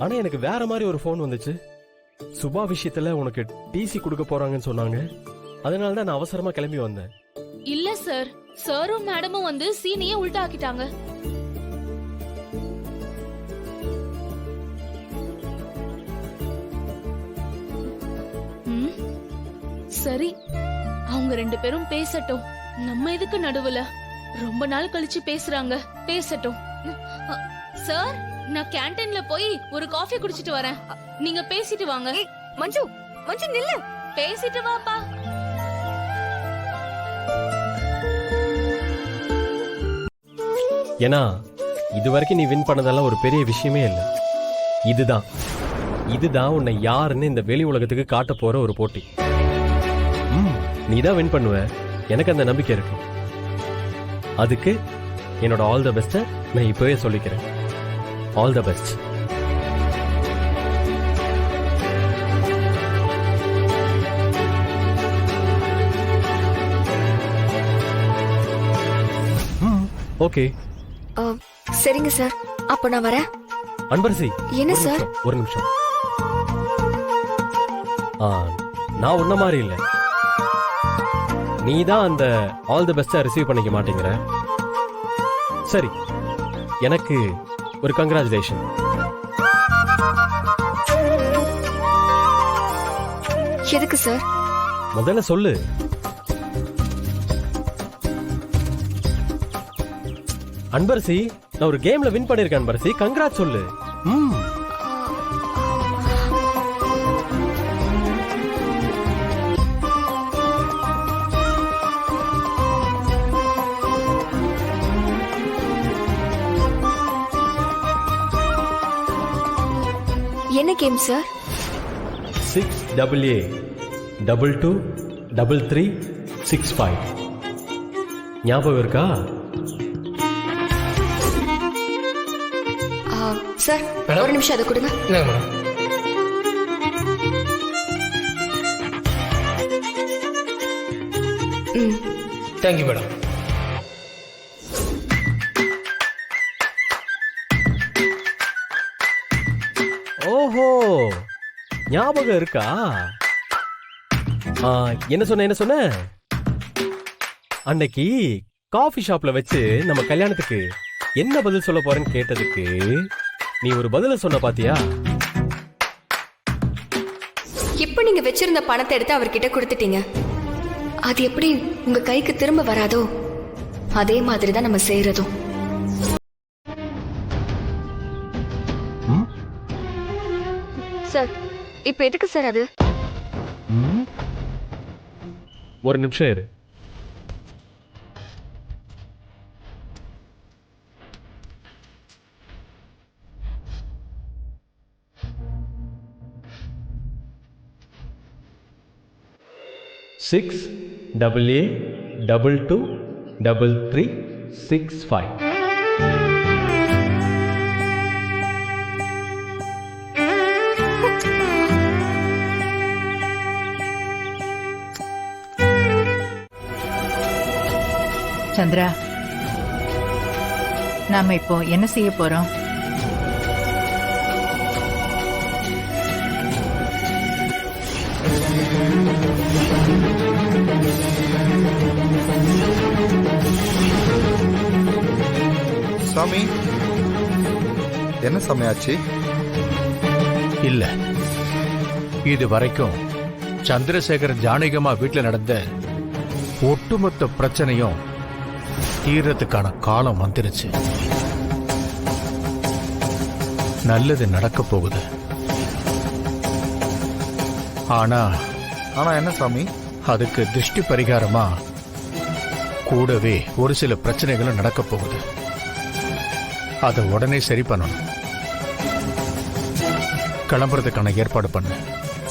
ஆனா எனக்கு வேற மாதிரி ஒரு ஃபோன் வந்துச்சு. சுபா விஷயத்துல உனக்கு டிசி கொடுக்க போறாங்கன்னு சொன்னாங்க. அதனால தான் நான் அவசரமா கிளம்பி வந்தேன். இல்ல சார், சாரும் மேடமும் வந்து சீனியே உல்டா ஆக்கிட்டாங்க. சரி, அவங்க 2 பேரும் பேசட்டும். நம்ம எதுக்கு நடுவுல? ரொம்ப நாள் கழிச்சு பேசுறாங்க, பேசட்டும். சார், நான் கேண்டீன்ல போய் ஒரு காஃபி குடிச்சிட்டு வரேன். நீங்க பேசிட்டு வாங்க. மஞ்சு, மஞ்சு நில்லு. பேசிட்டு வாப்பா. ஏன்னா இது வரைக்கும் நீ வின் பண்ணதெல்லாம் ஒரு பெரிய விஷயமே இல்லை. இதுதான் உன்னை யாருன்னு இந்த வெளி உலகத்துக்கு காட்ட போற ஒரு போட்டி. நீ தான் வின் பண்ணுவ, எனக்கு அந்த நம்பிக்கை இருக்கு. அதுக்கு என்னோட ஆல் த பெஸ்ட நான் இப்பவே சொல்லிக்கிறேன். All the best. ஓகே. சரிங்க சார், அப்ப நான் வரேன். அன்பரசி, என்ன சார்? ஒரு நிமிஷம். நான் உன்ன மாதிரி இல்லை. நீ தான் அந்த ஆல் தி பெஸ்டா ரிசீவ் பண்ணிக்க மாட்டேங்கிற. சரி, எனக்கு ஒரு கங்க்ராச்சுலேஷன். எதுக்கு சார்? முதல்ல சொல்லு. அன்பரசி, நான் ஒரு கேம்ல வின் பண்ணிருக்கேன். அன்பரசி, கங்க்ராட் சொல்லு. என்ன கேம் சார்? 6AA223365. ஞாபகம் இருக்கா? சார், ஒரு நிமிஷம் அதை கொடுங்க. Thank you madam. ஓஹோ, ஞாபகம் இருக்கா? என்ன சொன்ன? அன்னைக்கு காஃபி ஷாப்ல வச்சு நம்ம கல்யாணத்துக்கு என்ன பதில் சொல்ல போறேன்னு கேட்டதுக்கு நீ ஒரு பதில சொன்ன பாத்தியா? இப்ப நீங்க வச்சிருந்த பணத்தை எடுத்து அவர்கிட்ட கொடுத்துட்டீங்க. அது எப்படி உங்க கைக்கு திரும்ப வராதோ அதே மாதிரிதான் நம்ம செய்யறதும். சார், இப்ப எதுக்கு சார் அது? ஒரு நிமிஷம் இரு. $6AA222365. சந்திரா, நாம இப்போ என்ன செய்ய போறோம்? சாமி, என்ன சமையாச்சு? இல்ல, இது வரைக்கும் சந்திரசேகரன் ஜானகியம்மா வீட்டுல நடந்த ஒட்டுமொத்த பிரச்சனையும் தீர்றதுக்கான காலம் வந்துருச்சு. நல்லது நடக்க போகுது. ஆனா என்ன சாமி? அதுக்கு திருஷ்டி பரிகாரமா கூடவே ஒரு சில பிரச்சனைகளும் நடக்க போகுது. அதை உடனே சரி பண்ணணும். கிளம்புறதுக்கான ஏற்பாடு பண்ணு.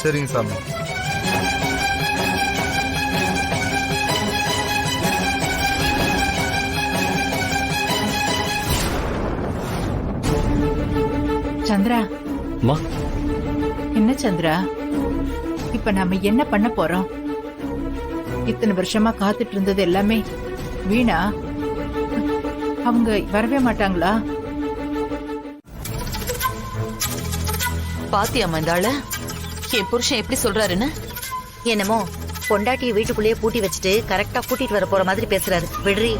சரிங்க சாமி. சந்திரா, அம்மா, என்ன சந்திரா, இப்ப நாம என்ன பண்ண போறோம்? இத்தனை வருஷமா காத்துட்டு இருந்தது எல்லாமே வீணா? அவங்க வரவே மாட்டாங்களா? பாத்தியாமா இந்த ஆள என் புருஷன் எப்படி சொல்றாருன்னு? என்னமோ பொண்டாட்டியை வீட்டுக்குள்ளேயே பூட்டி வச்சுட்டு கரெக்டா கூட்டிட்டு வர போற மாதிரி பேசுறாரு. விடுறி.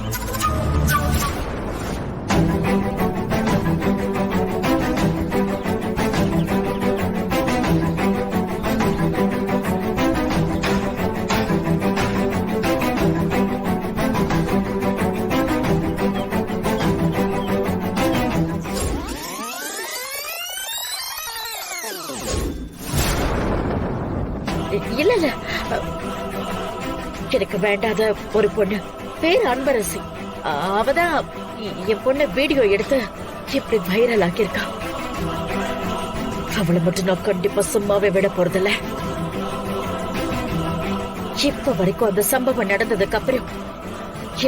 இல்ல இல்ல, எனக்கு வேண்டாத ஒரு பொண்ணு, பேர் அன்பரசி. அவதான் என் பொண்ணு வீடியோ எடுத்து இப்படி வைரல் ஆக்கியிருக்கா. அவளை மட்டும் நான் கண்டிப்பா சும்மாவே விட போறதில்ல. இப்ப வரைக்கும் அந்த சம்பவம் நடந்ததுக்கு அப்புறம்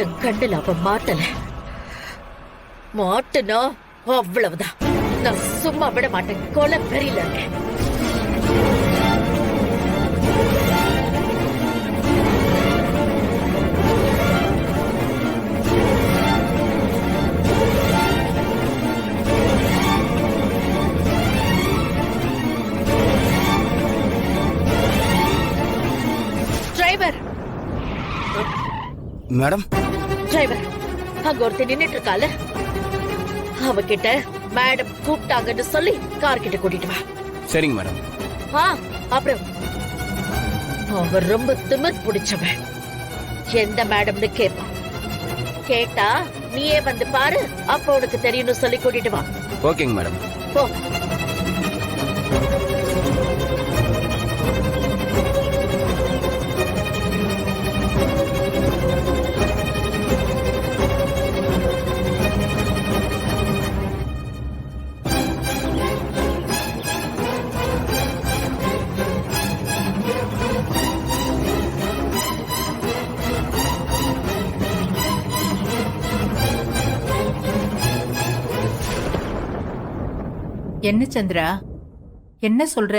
என் கண்ணுல அவ மாட்டுனா அவ்வளவுதான். நான் சும்மா விட மாட்டேன். கொலை பெரியல இருக்கேன். மேடம், டிரைவர், அங்க ஒருத்தர் நின்னுட்டு இருக்கால, அவகிட்ட மேடம் கூப்பிட்டாங்கன்னு சொல்லி கார் கிட்ட கூட்டிட்டு வா. சரிங்க மேடம். அப்புறம் அவ ரொம்ப திமிர் பிடிச்சவன். எந்த மேடம்னு கேட்பான். கேட்டா நீயே வந்து பாரு, அப்ப உனக்கு தெரியும்னு சொல்லி கூட்டிட்டு வா. ஓகேங்க மேடம். போ. என்ன சந்திரா, என்ன சொல்ற?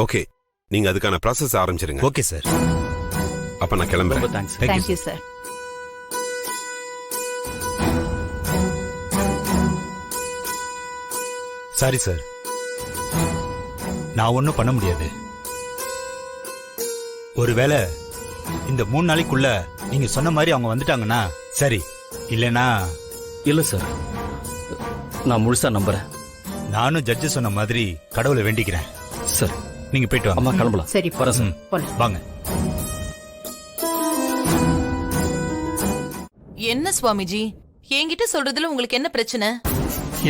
ஓகே, நீங்க அதுக்கான ப்ராசஸ் ஆரம்பிச்சிருங்க. Okay sir. அப்ப நான் கிளம்புறேன். Thank you sir. சாரி சார், நான் ஒன்றும் பண்ண முடியாது. ஒருவேளை இந்த 3 நாளைக்குள்ள நீங்க சொன்ன மாதிரி அவங்க வந்துட்டாங்கன்னா சரி, இல்லைனா இல்ல சார். நான் முழுசா நம்புறேன். நானும் ஜட்ஜு சொன்ன மாதிரி கடவுளை வேண்டிக்கிறேன் சார். நீங்க போயிட்டு வாங்க. அம்மா கிளம்பலாம். சரி, வரேன் சார். வாங்க. என்ன சுவாமிஜி, என்கிட்ட சொல்றதுல உங்களுக்கு என்ன பிரச்சனை?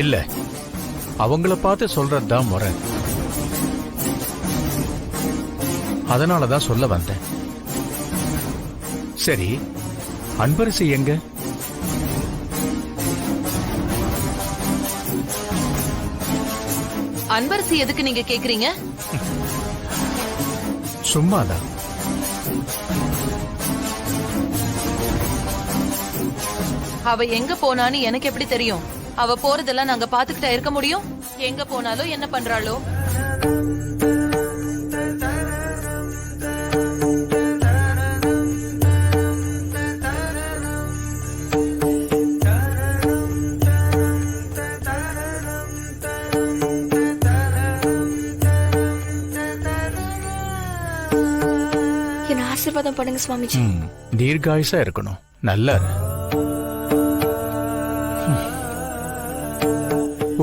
இல்ல, அவங்கள பார்த்து சொல்றதுதான் முறை. அதனாலதான் சொல்ல வந்தேன். சரி, அன்பரசி எங்க? அன்பரசி எதுக்கு நீங்க கேக்குறீங்க? சும்மாதான். அவ எங்க போனான்னு எனக்கு எப்படி தெரியும்? அவ போறதெல்லாம் நாங்க பாத்துக்கிட்டா இருக்க முடியும்? எங்க போனாலோ என்ன பண்றாளோ? என்ன ஆசீர்வாதம் பண்ணுங்க சுவாமிஜி. தீர்காயுசா இருக்கணும். நல்லா இரு.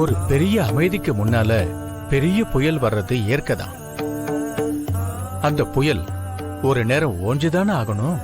ஒரு பெரிய அமைதிக்கு முன்னால பெரிய புயல் வர்றது இயற்கைதான். அந்த புயல் ஒரு நேரம் ஓஞ்சுதானே ஆகணும்.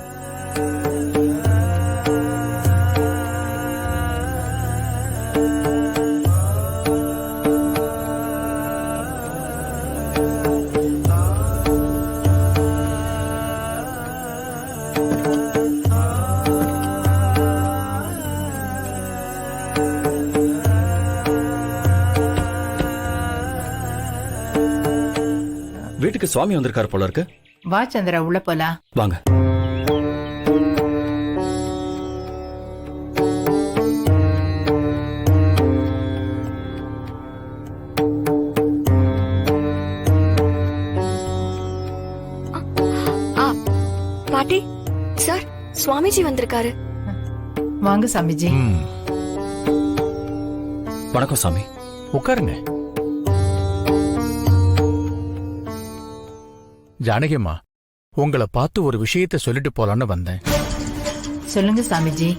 வீட்டுக்கு சுவாமி வந்திருக்காரு போல இருக்கு. வா சந்திரா, உள்ள போலாம். வாங்க. பாட்டி சார், சுவாமிஜி வந்திருக்காரு. வாங்க சாமிஜி. வணக்கம் சாமி. உட்காருங்க. ஜானகியம்மா, உங்களை பார்த்து ஒரு விஷயத்தை சொல்லிட்டு போலான்னு வந்தேன். சொல்லுங்க சாமிஜி.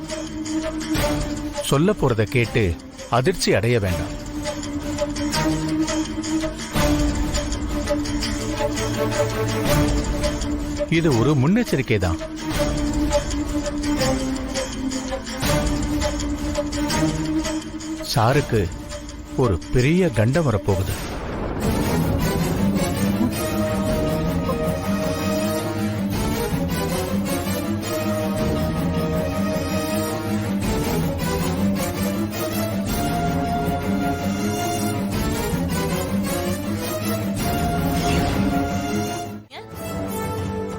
சொல்ல போறத கேட்டு அதிர்ச்சி அடைய வேண்டாம். இது ஒரு முன்னெச்சரிக்கை தான். சாருக்கு ஒரு பெரிய கண்டம் வரப்போகுது.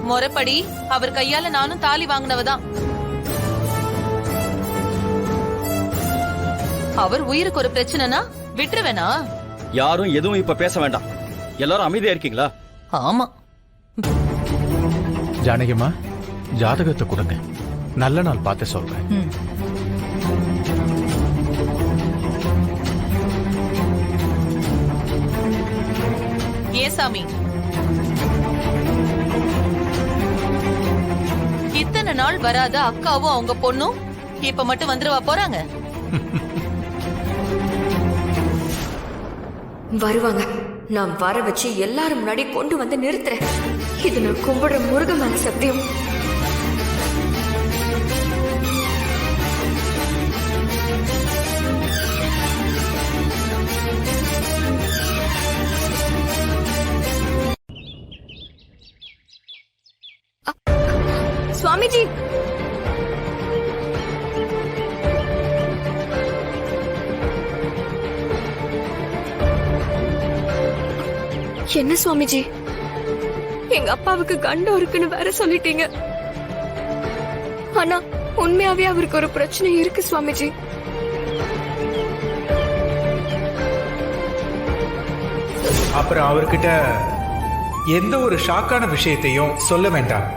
முறைப்படி அவர் கையால நானும் தாலி வாங்கினவதான். அவர் உயிருக்கு ஒரு பிரச்சனைனா விட்டுருவேனா? யாரும் எதுவும் இப்ப பேச வேண்டாம். எல்லாரும் அமைதியா இருக்கீங்களா? ஆமா. ஜானகியம்மா, ஜாதகத்தை கொடுங்க. நல்ல நாள் பார்த்து சொல்றேன். ஏன் சாமி, இத்தனை நாள் வராத அக்காவும் அவங்க பொண்ணும் இப்ப மட்டும் வந்துருவா போறாங்க? வருவாங்க. நான் வர வச்சு எல்லாரும் முன்னாடி கொண்டு வந்து நிறுத்துறேன். இது நான் கும்பிடுற முருகன் மேல சத்தியம். சுவாமிஜி, என்ன சுவாமிஜி, எங்க அப்பாவுக்கு கண்டம் இருக்குன்னு வேற சொல்லிட்டீங்க. ஆனா உண்மையாவே அவருக்கு ஒரு பிரச்சனை இருக்கு சுவாமிஜி. அப்புறம் அவர்கிட்ட எந்த ஒரு ஷாக்கான விஷயத்தையும் சொல்ல வேண்டாம்.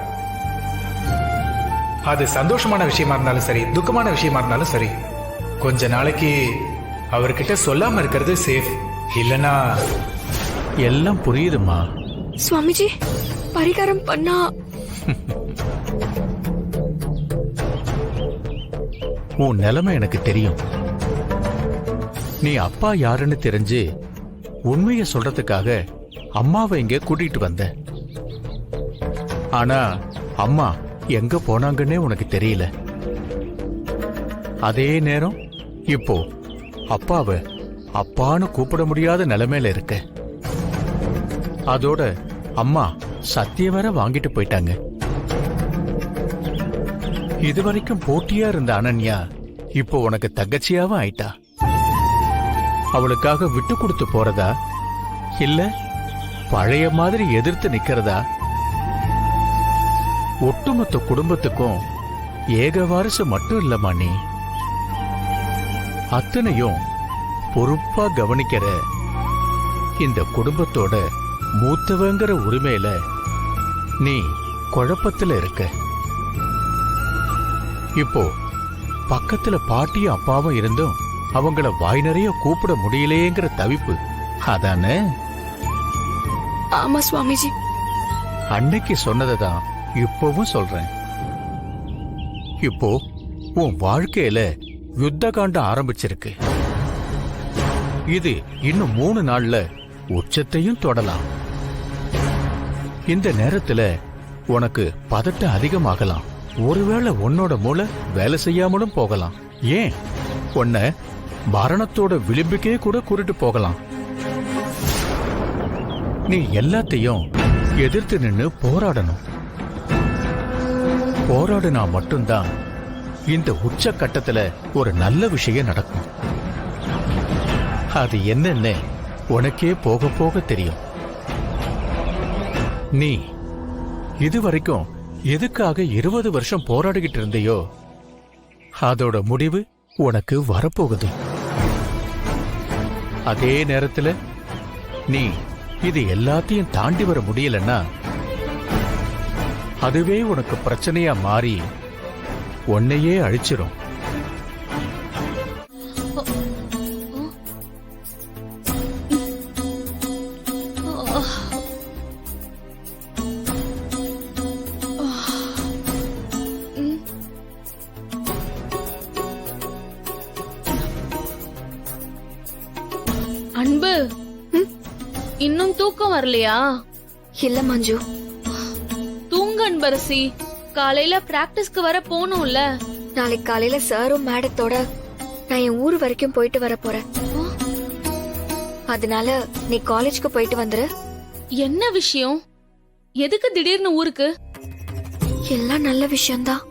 அது சந்தோஷமான விஷயமா இருந்தாலும் சரி, துக்கமான விஷயமா இருந்தாலும் சரி, கொஞ்ச நாளைக்கு அவர்கிட்ட சொல்லாம இருக்கிறது சேஃப். இல்லனா எல்லாம் புரியுதுமா. சுவாமிஜி, பரிகாரம் பண்ணா உன் நிலைமை எனக்கு தெரியும். நீ அப்பா யாருன்னு தெரிஞ்சு உண்மையை சொல்றதுக்காக அம்மாவை இங்க கூட்டிட்டு வந்த. ஆனா அம்மா எங்க போனாங்கன்னே உனக்கு தெரியல. அதே நேரம் இப்போ அப்பாவை அப்பான்னு கூப்பிட முடியாத நிலைமையில இருக்க. அதோட அம்மா சத்தியம் வேற வாங்கிட்டு போயிட்டாங்க. இதுவரைக்கும் போட்டியா இருந்த அனன்யா இப்போ உனக்கு தங்கச்சியாவும் ஆயிட்டா. அவளுக்காக விட்டு கொடுத்து போறதா இல்ல பழைய மாதிரி எதிர்த்து நிக்கிறதா? ஒட்டுமொத்த குடும்பத்துக்கும் ஏக வாரிசு மட்டும் இல்லம்மா நீ. அத்தனையும் பொறுப்பா கவனிக்கிற இந்த குடும்பத்தோட மூத்தவங்கிற உரிமையில நீ குழப்பத்துல இருக்க. இப்போ பக்கத்துல பாட்டியும் அப்பாவும் இருந்தும் அவங்கள வாய் நிறைய கூப்பிட முடியலையேங்கிற தவிப்பு அதானே? ஆமா சுவாமிஜி. அன்னைக்கு சொன்னதான் இப்பவும் சொல்றேன். இப்போ உன் வாழ்க்கையில யுத்த காண்டம் ஆரம்பிச்சிருக்கு. இது இன்னும் 3 நாள்ல உச்சத்தையும் தொடலாம். இந்த நேரத்துல உனக்கு பதட்டம் அதிகமாகலாம். ஒருவேளை உன்னோட மூளை வேலை செய்யாமலும் போகலாம். ஏன் உன்னை மரணத்தோட விளிம்புக்கே கூட கூட்டிட்டு போகலாம். நீ எல்லாத்தையும் எதிர்த்து நின்னு போராடணும். போராடினா மட்டும்தான் இந்த உச்ச கட்டத்துல ஒரு நல்ல விஷயம் நடக்கும். அது என்னன்னு உனக்கே போக போக தெரியும். நீ இதுவரைக்கும் எதுக்காக 20 வருஷம் போராடிக்கிட்டு இருந்தையோ அதோட முடிவு உனக்கு வரப்போகுது. அதே நேரத்துல நீ இது எல்லாத்தையும் தாண்டி வர முடியலன்னா அதுவே உனக்கு பிரச்சனையா மாறி உன்னையே அழிச்சிரும். அன்பு, இன்னும் தூக்கம் வரலையா? இல்ல மஞ்சு. தூங்க அன்பரசி, காலையில பிராக்டிஸ்க்கு வர போகணும்ல. நாளைக்கு காலையில சாரும் மேடத்தோட நான் என் ஊர் வரைக்கும் போயிட்டு வர போறேன். அதனால நீ காலேஜ்க்கு போயிட்டு வந்துரு. என்ன விஷயம்? எதுக்கு திடீர்னு ஊருக்கு? எல்லாம் நல்ல விஷயம்தான்.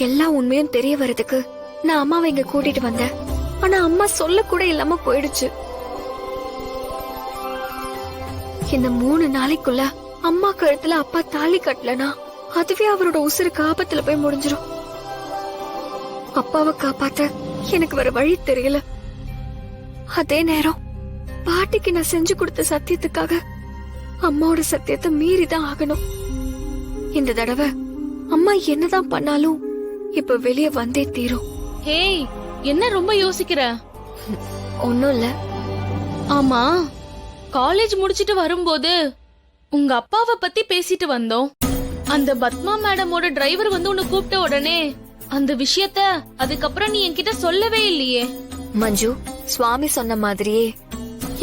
எல்லா உண்மையும் தெரிய வரதுக்கு நான் அம்மாவை இங்க கூட்டிட்டு வந்தேன். ஆனா அம்மா சொல்ல கூட இல்லாம போயிடுச்சு. இந்த 3 நாளைக்குள்ள அம்மா கழுத்துல அப்பா தாலி கட்டலனா அதுவே அவரோட உசுருக்கு ஆபத்துல போய் முடிஞ்சிரும். அப்பாவை காப்பாத்த எனக்கு வேற வழி தெரியல. அதே நேரம் பாட்டிக்கு நான் செஞ்சு கொடுத்த சத்தியத்துக்காக அம்மாவோட சத்தியத்தை மீறிதான் ஆகணும். இந்த தடவை அம்மா என்னதான் பண்ணாலும் இப்ப வெளியே வந்தே தீரும். ஹேய், என்ன ரொம்ப யோசிக்கிற? ஒண்ணும் இல்ல. ஆமா, காலேஜ் முடிச்சிட்டு வரும்போது உங்க அப்பாவை பத்தி பேசிட்டு வந்தோம். அந்த பத்மா மேடமோட டிரைவர் வந்து உன்னை கூப்பிட்ட உடனே அந்த விஷயத்த அதுக்கப்புறம் நீ என்கிட்ட சொல்லவே இல்லையே. மஞ்சு, சுவாமி சொன்ன மாதிரியே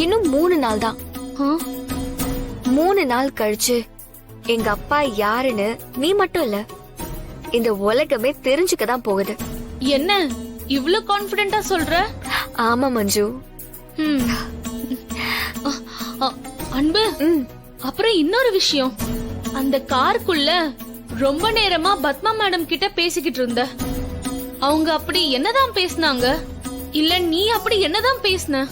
இன்னும் 3 நாள் தான். 3 நாள் கழிச்சு எங்க அப்பா யாருன்னு நீ மட்டும் இல்ல, இந்த உலகமே தெரிஞ்சுக்கதான் போகுது. என்ன இவ்ளோ கான்பிடென்ட்டா சொல்ற? ஆமா மஞ்சு. அன்பு, அப்புறம் இன்னொரு விஷயம். அந்த காருக்குள்ள ரொம்ப நேரமா பத்மா மேடம் கிட்ட பேசிக்கிட்டு இருந்த. அவங்க அப்படி என்னதான் பேசினாங்க? இல்ல நீ அப்படி என்னதான் பேசின?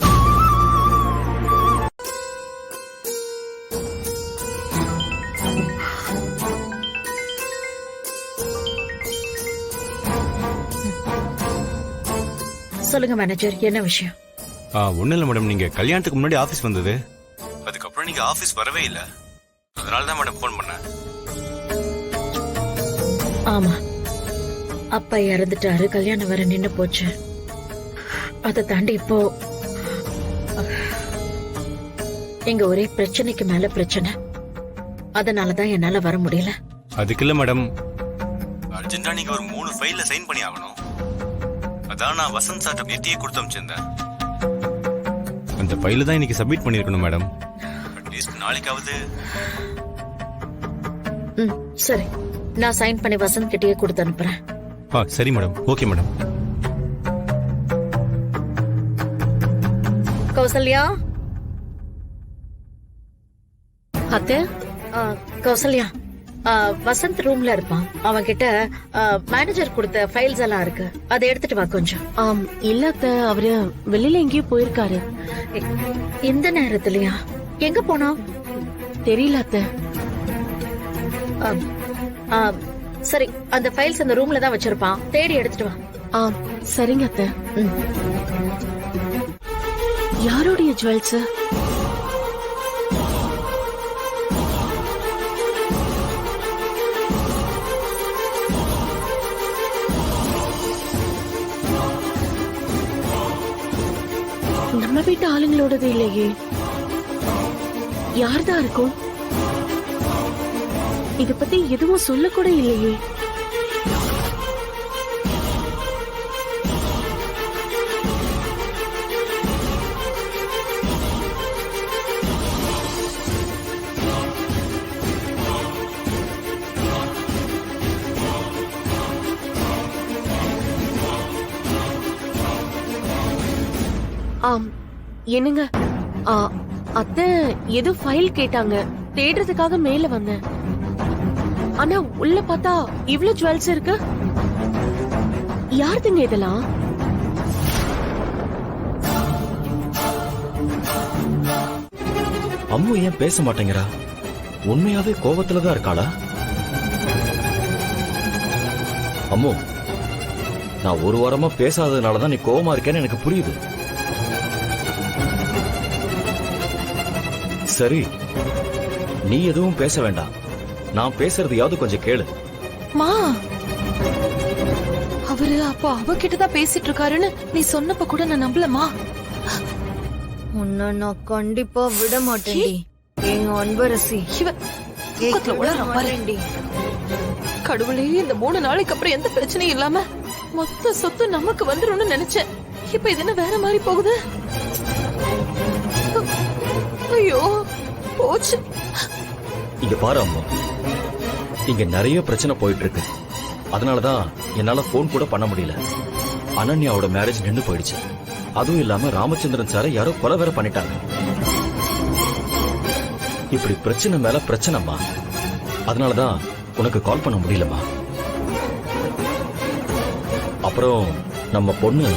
சொல்லுங்க மேனேஜர், என்ன விஷயம்? ஒன்றும் இல்லை மேடம், நீங்கள் கல்யாணத்துக்கு முன்னாடி ஆஃபீஸ் வந்தது, அதுக்கப்புறம் நீங்கள் ஆஃபீஸ் வரவே இல்லை. அதனால தான் மேடம் ஃபோன் பண்ணேன். ஆமா, அப்பா இறந்துட்டாரு, கல்யாணம் வர நின்னு போச்சு. அதை தாண்டி இப்போ எங்க ஒரே பிரச்சனைக்கு மேல பிரச்சனை. அதனாலதான் என்னால வர முடியல. அதுக்கு இல்லை மேடம், அர்ஜென்ட்டா நீங்கள் ஒரு 3 ஃபைல்ல சைன் பண்ணி ஆகணும். அதான் நான் வசந்த் சார்ட்ட நேத்தியே கொடுத்து அனுப்பிச்சிருந்தேன். அந்த ஃபைல தான் இன்னைக்கு சப்மிட் பண்ணிருக்கணும் மேடம். அட்லீஸ்ட் நாளைக்காவது. சரி, நான் சைன் பண்ணி வசந்த் கிட்டயே கொடுத்து அனுப்புறேன். சரி மேடம். Okay madam. கௌசல்யா, அத்தை. கௌசல்யா, வசந்த் ரூம்ல இருப்பான். அவன் கிட்ட மேனேஜர் கொடுத்த ஃபைல்ஸ் எல்லாம் இருக்கு, அதை எடுத்துட்டு வா கொஞ்சம். இல்ல அத்தை, அவரு வெளியில எங்கேயோ போயிருக்காரு. இந்த நேரத்துலயா? எங்க போனா தெரியல அத்தை. சரி, அந்த ஃபைல்ஸ் அந்த ரூம்ல தான் வச்சிருப்பான், தேடி எடுத்துட்டு வா. சரிங்க அத்தை. யாருடைய ஜுவல்ஸ்? நம்ம வீட்டு ஆளுங்களோடது இல்லையே, யார்தான் இருக்கும்? இத பத்தி எதுவும் சொல்ல கூட இல்லையே. என்னங்க, அத்தை ஏதோ ஃபைல் கேட்டாங்க, தேடுறதுக்காக மேல வந்தேன். ஆனா உள்ள பார்த்தா இவ்ளோ ஜுவல்ஸ் இருக்கு. யாருதுங்க இதெல்லாம்? அம்மு ஏன் பேச மாட்டேங்கிறா? உண்மையாவே கோபத்துலதான் இருக்காளா? அம்மு, நான் ஒரு வாரமா பேசாததுனாலதான் நீ கோவமா இருக்கேன்னு எனக்கு புரியுது. சரி, நீ எதுவும் பேச வேண்டாம். நான் பேசுறதையாவது கொஞ்சம் கேளு. மா, அவரு அப்போ அவகிட்டதான் பேசிட்டு இருக்காருன்னு நீ சொன்னப்ப கூட நான் நம்பலமா. உன்னை நான் கண்டிப்பா விட மாட்டேன்டி என் அன்பரசி. கடவுளே, இந்த 3 நாளைக்கு அப்புறம் எந்த பிரச்சனையும் இல்லாம மொத்த சொத்து நமக்கு வந்துரும்னு நினைச்சேன். இப்ப இது என்ன வேற மாதிரி போகுது? ஐயோ, போச்சு. இங்க பாரு அம்மா, இங்க நிறைய பிரச்சனை போயிட்டு இருக்கு. அதனாலதான் என்னால போன் கூட பண்ண முடியல. அனன்யாவோட மேரேஜ் நின்னு போயிடுச்சு. அதுவும் இல்லாம ராமச்சந்திரன் சாரை யாரோ கொலை வேற பண்ணிட்டாங்க. இப்படி பிரச்சனை மேல பிரச்சனைமா. அதனாலதான் உனக்கு கால் பண்ண முடியலமா. அப்புறம் நம்ம பொண்ணு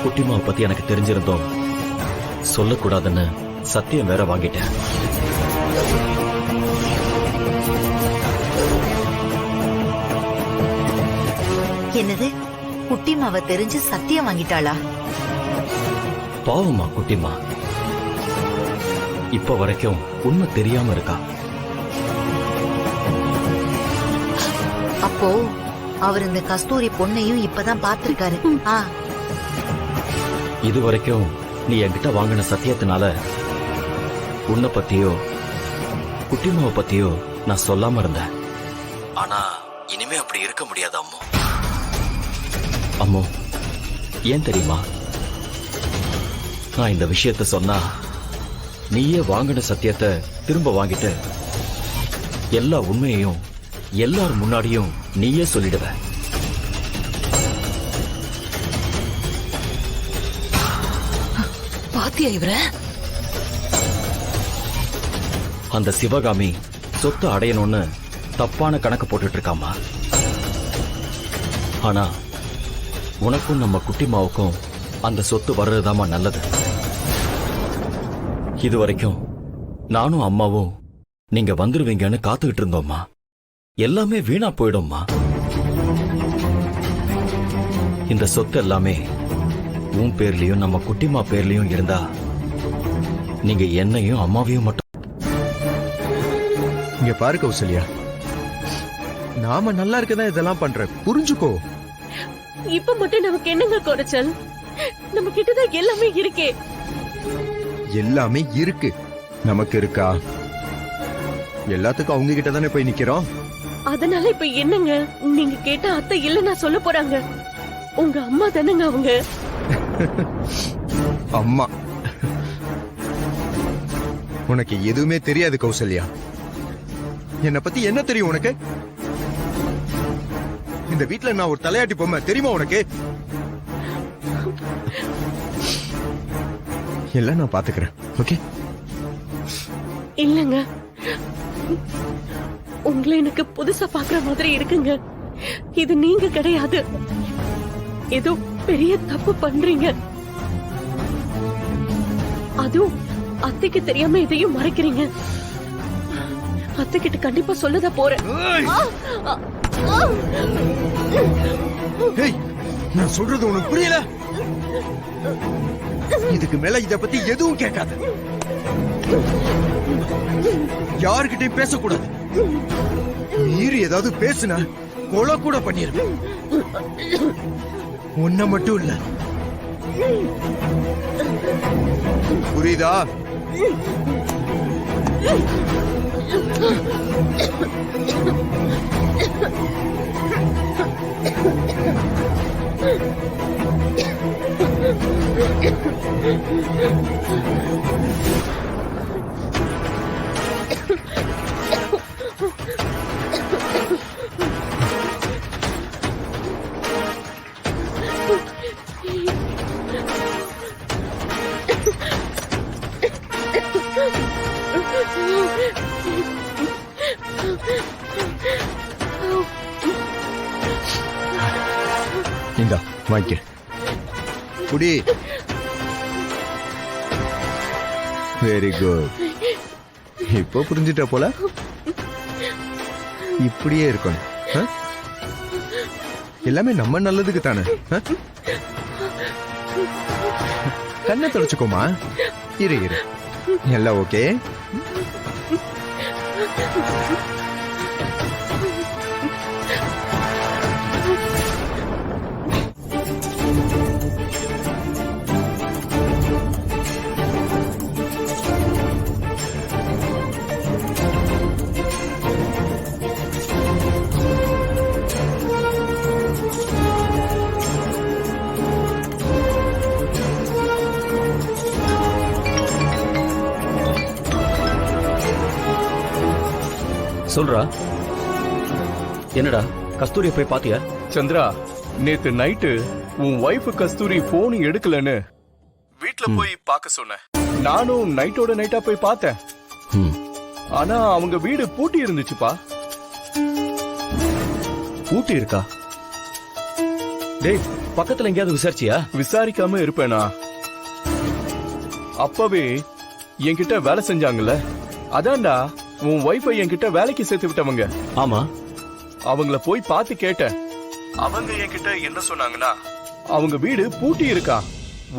குட்டிமாவை பத்தி எனக்கு தெரிஞ்சிருந்தோம் சொல்லக்கூடாதுன்னு சத்தியம் வேற வாங்கிட்டேன். என்னது, குட்டிமாவை தெரிஞ்சு சத்தியம் வாங்கிட்டாளா? பாவமா குட்டிமா, இப்ப வரைக்கும் உண்மை தெரியாம இருக்கா. அப்போ அவர் இந்த கஸ்தூரி பொண்ணையும் இப்பதான் பாத்திருக்காரு. இது வரைக்கும் நீ என்கிட்ட வாங்கின சத்தியத்தினால உன்னை பத்தியோ குட்டிமாவை பத்தியோ நான் சொல்லாம இருந்தேன். ஆனா இனிமே அப்படி இருக்க முடியாது அம்மு. அம்மு, ஏன் தெரியுமா? நான் இந்த விஷயத்த சொன்னா நீயே வாங்கின சத்தியத்தை திரும்ப வாங்கிட்டு எல்லா உண்மையையும் எல்லார் முன்னாடியும் நீயே சொல்லிடுவ. பாத்தியா இவர? அந்த சிவகாமி சொத்து அடையணும்னு தப்பான கணக்கு போட்டுட்டு இருக்காமா. ஆனா உனக்கும் நம்ம குட்டிமாவுக்கும் அந்த சொத்து வர்றதுதாமா நல்லது. இதுவரைக்கும் நானும் அம்மாவும் நீங்க வந்துருவீங்கன்னு காத்துக்கிட்டு இருந்தோம்மா. எல்லாமே வீணா போயிடும்மா. இந்த சொத்து எல்லாமே உன் பேர்லயும் நம்ம குட்டிமா பேர்லயும் இருந்தா நீங்க என்னையும் அம்மாவையும் மட்டும். இங்க பாரு கௌசல்யா, நாம நல்லா இருக்கதான் இதெல்லாம் பண்ற, புரிஞ்சுக்கோ. இப்ப மட்டும் நமக்கு என்னங்க குறைச்சல்? நம்ம கிட்டதான் எல்லாமே இருக்கே. எல்லாமே இருக்கு, நமக்கு இருக்கா? எல்லாத்துக்கும் அவங்க கிட்ட தானே போய் நிக்கிறோம். அதனால இப்ப என்னங்க? நீங்க கேட்ட அத்தை இல்ல நான் சொல்ல போறாங்க. உங்க அம்மா தானங்க அவங்க. அம்மா, உனக்கு எதுவுமே தெரியாது கௌசல்யா. என்னை பத்தி என்ன தெரியும் உனக்கு? இந்த வீட்டுல நான் ஒரு தலையாட்டி பொம்மை, தெரியுமா உனக்கு? எல்லாம் நான் பாத்துக்கிறேன், ஓகே? இல்லங்க, உங்களை எனக்கு புதுசா பாக்குற மாதிரி இருக்குங்க. இது நீங்க கிடையாது. ஏதோ பெரிய தப்பு பண்றீங்க. அதுவும் அத்தைக்கு தெரியாம எதையும் மறைக்கிறீங்க. அத்தை கிட்ட கண்டிப்பா சொல்லதான் போறேன். நான் சொல்றது உனக்கு புரியல? இதுக்கு மேல இத பத்தி எதுவும் கேட்காத. யாருக்கிட்டையும் பேசக்கூடாது. மீறி ஏதாவது பேசுன கொலை கூட பண்ணிருவேன். உன்னை மட்டும் இல்ல, புரியுதா? இந்தா வாங்கிக்க. குடி. Very good. இப்போ புரிஞ்சிட்ட போல. இப்படியே இருக்கணும். எல்லாமே நம்ம நல்லதுக்கு தானே. கண்ணை தொடச்சுக்கோமா. இரு இரு, எல்லாம் ஓகே. சொல்றா, என்னடா கஸ்தூரியை போய் பாத்தியா? சந்திரா, நேத்து நைட்டு உன் வைஃப் கஸ்தூரி போன் எடுக்கலன்னு வீட்ல போய் பார்க்க சொன்னேன். நானும் நைட்டோட நைட்டா போய் பார்த்தேன். ஆனா அவங்க வீடு பூட்டி இருந்துச்சுப்பா. பூட்டி இருக்கா? டேய், பக்கத்துல எங்கேயாவது விசாரிச்சியா? விசாரிக்காம இருப்பேனா? அப்பவே என்கிட்ட வேலை செஞ்சாங்கல்ல, அதான்டா உன் வைஃபை என்கிட்ட வேலைக்கு சேர்த்து விட்டவங்க. ஆமா, அவங்கள போய் பார்த்து கேட்டேன். அவங்க என்கிட்ட என்ன சொன்னாங்கன்னா, அவங்க வீடு பூட்டி இருக்கா.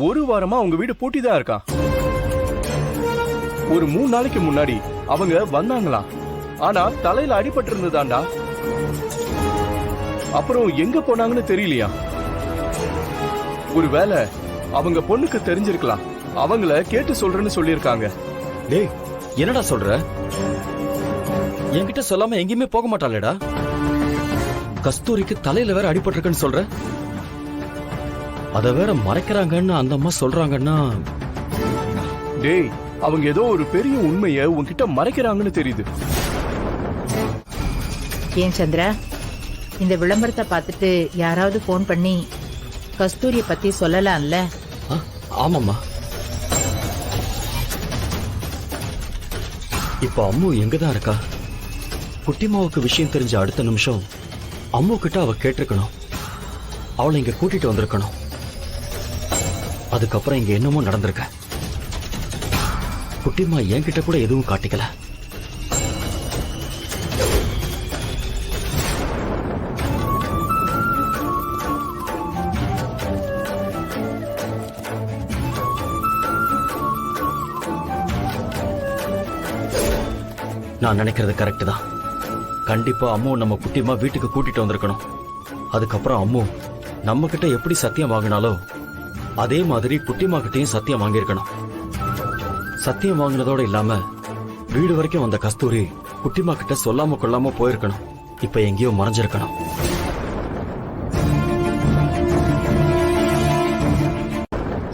ஒரு வாரமா அவங்க வீடு பூட்டி தான் இருக்கா. ஒரு 3 நாளைக்கு முன்னாடி அவங்க வந்தாங்களாம். ஆனா தலையில அடிபட்டு இருந்ததாண்டா. அப்புறம் எங்க போனாங்கன்னு தெரியலையா. ஒருவேளை அவங்க பொண்ணுக்கு தெரிஞ்சிருக்கலாம். அவங்கள கேட்டு சொல்றேன்னு சொல்லிருக்காங்க. டேய், என்னடா சொல்ற? என்கிட்ட சொல்லாம எங்கேயுமே போக மாட்டாளேடா. கஸ்தூரிக்கு தலையில வேற அடிபட்டிருக்குன்னு சொல்ற. அத வேற மறைக்கிறாங்கன்னு அந்த அம்மா சொல்றாங்கன்னா. டேய், அவங்க ஏதோ ஒரு பெரிய உண்மையை உன்கிட்ட மறைக்கிறாங்கன்னு தெரியுது. ஏன் சந்திரா, இந்த விளம்பரத்தை பார்த்துட்டு யாராவது போன் பண்ணி கஸ்தூரிய பத்தி சொல்லலாம்ல? ஆமாம்மா. இப்ப அம்மு எங்கதான் இருக்கா? குட்டிமாவுக்கு விஷயம் தெரிஞ்ச அடுத்த நிமிஷம் அம்மு கிட்ட அவ கேட்டிருக்கணும். அவளை இங்க கூட்டிட்டு வந்திருக்கணும். அதுக்கப்புறம் இங்க என்னமோ நடந்திருக்க. குட்டிமா என்கிட்ட கூட எதுவும் காட்டிக்கல. நான் நினைக்கிறது கரெக்ட் தான். கண்டிப்பா அம்மு நம்ம குட்டிமா வீட்டுக்கு கூட்டிட்டு வந்திருக்கணும். அதுக்கப்புறம் அம்மு நம்ம கிட்ட எப்படி சத்தியம் வாங்கினாலோ அதே மாதிரி குட்டிமா கிட்டையும் சத்தியம் வாங்கியிருக்கணும். சத்தியம் வாங்கினதோட இல்லாம வீடு வரைக்கும் வந்த கஸ்தூரி குட்டிமா கிட்ட சொல்லாம கொள்ளாம போயிருக்கணும். இப்ப எங்கேயோ மறைஞ்சிருக்கணும்.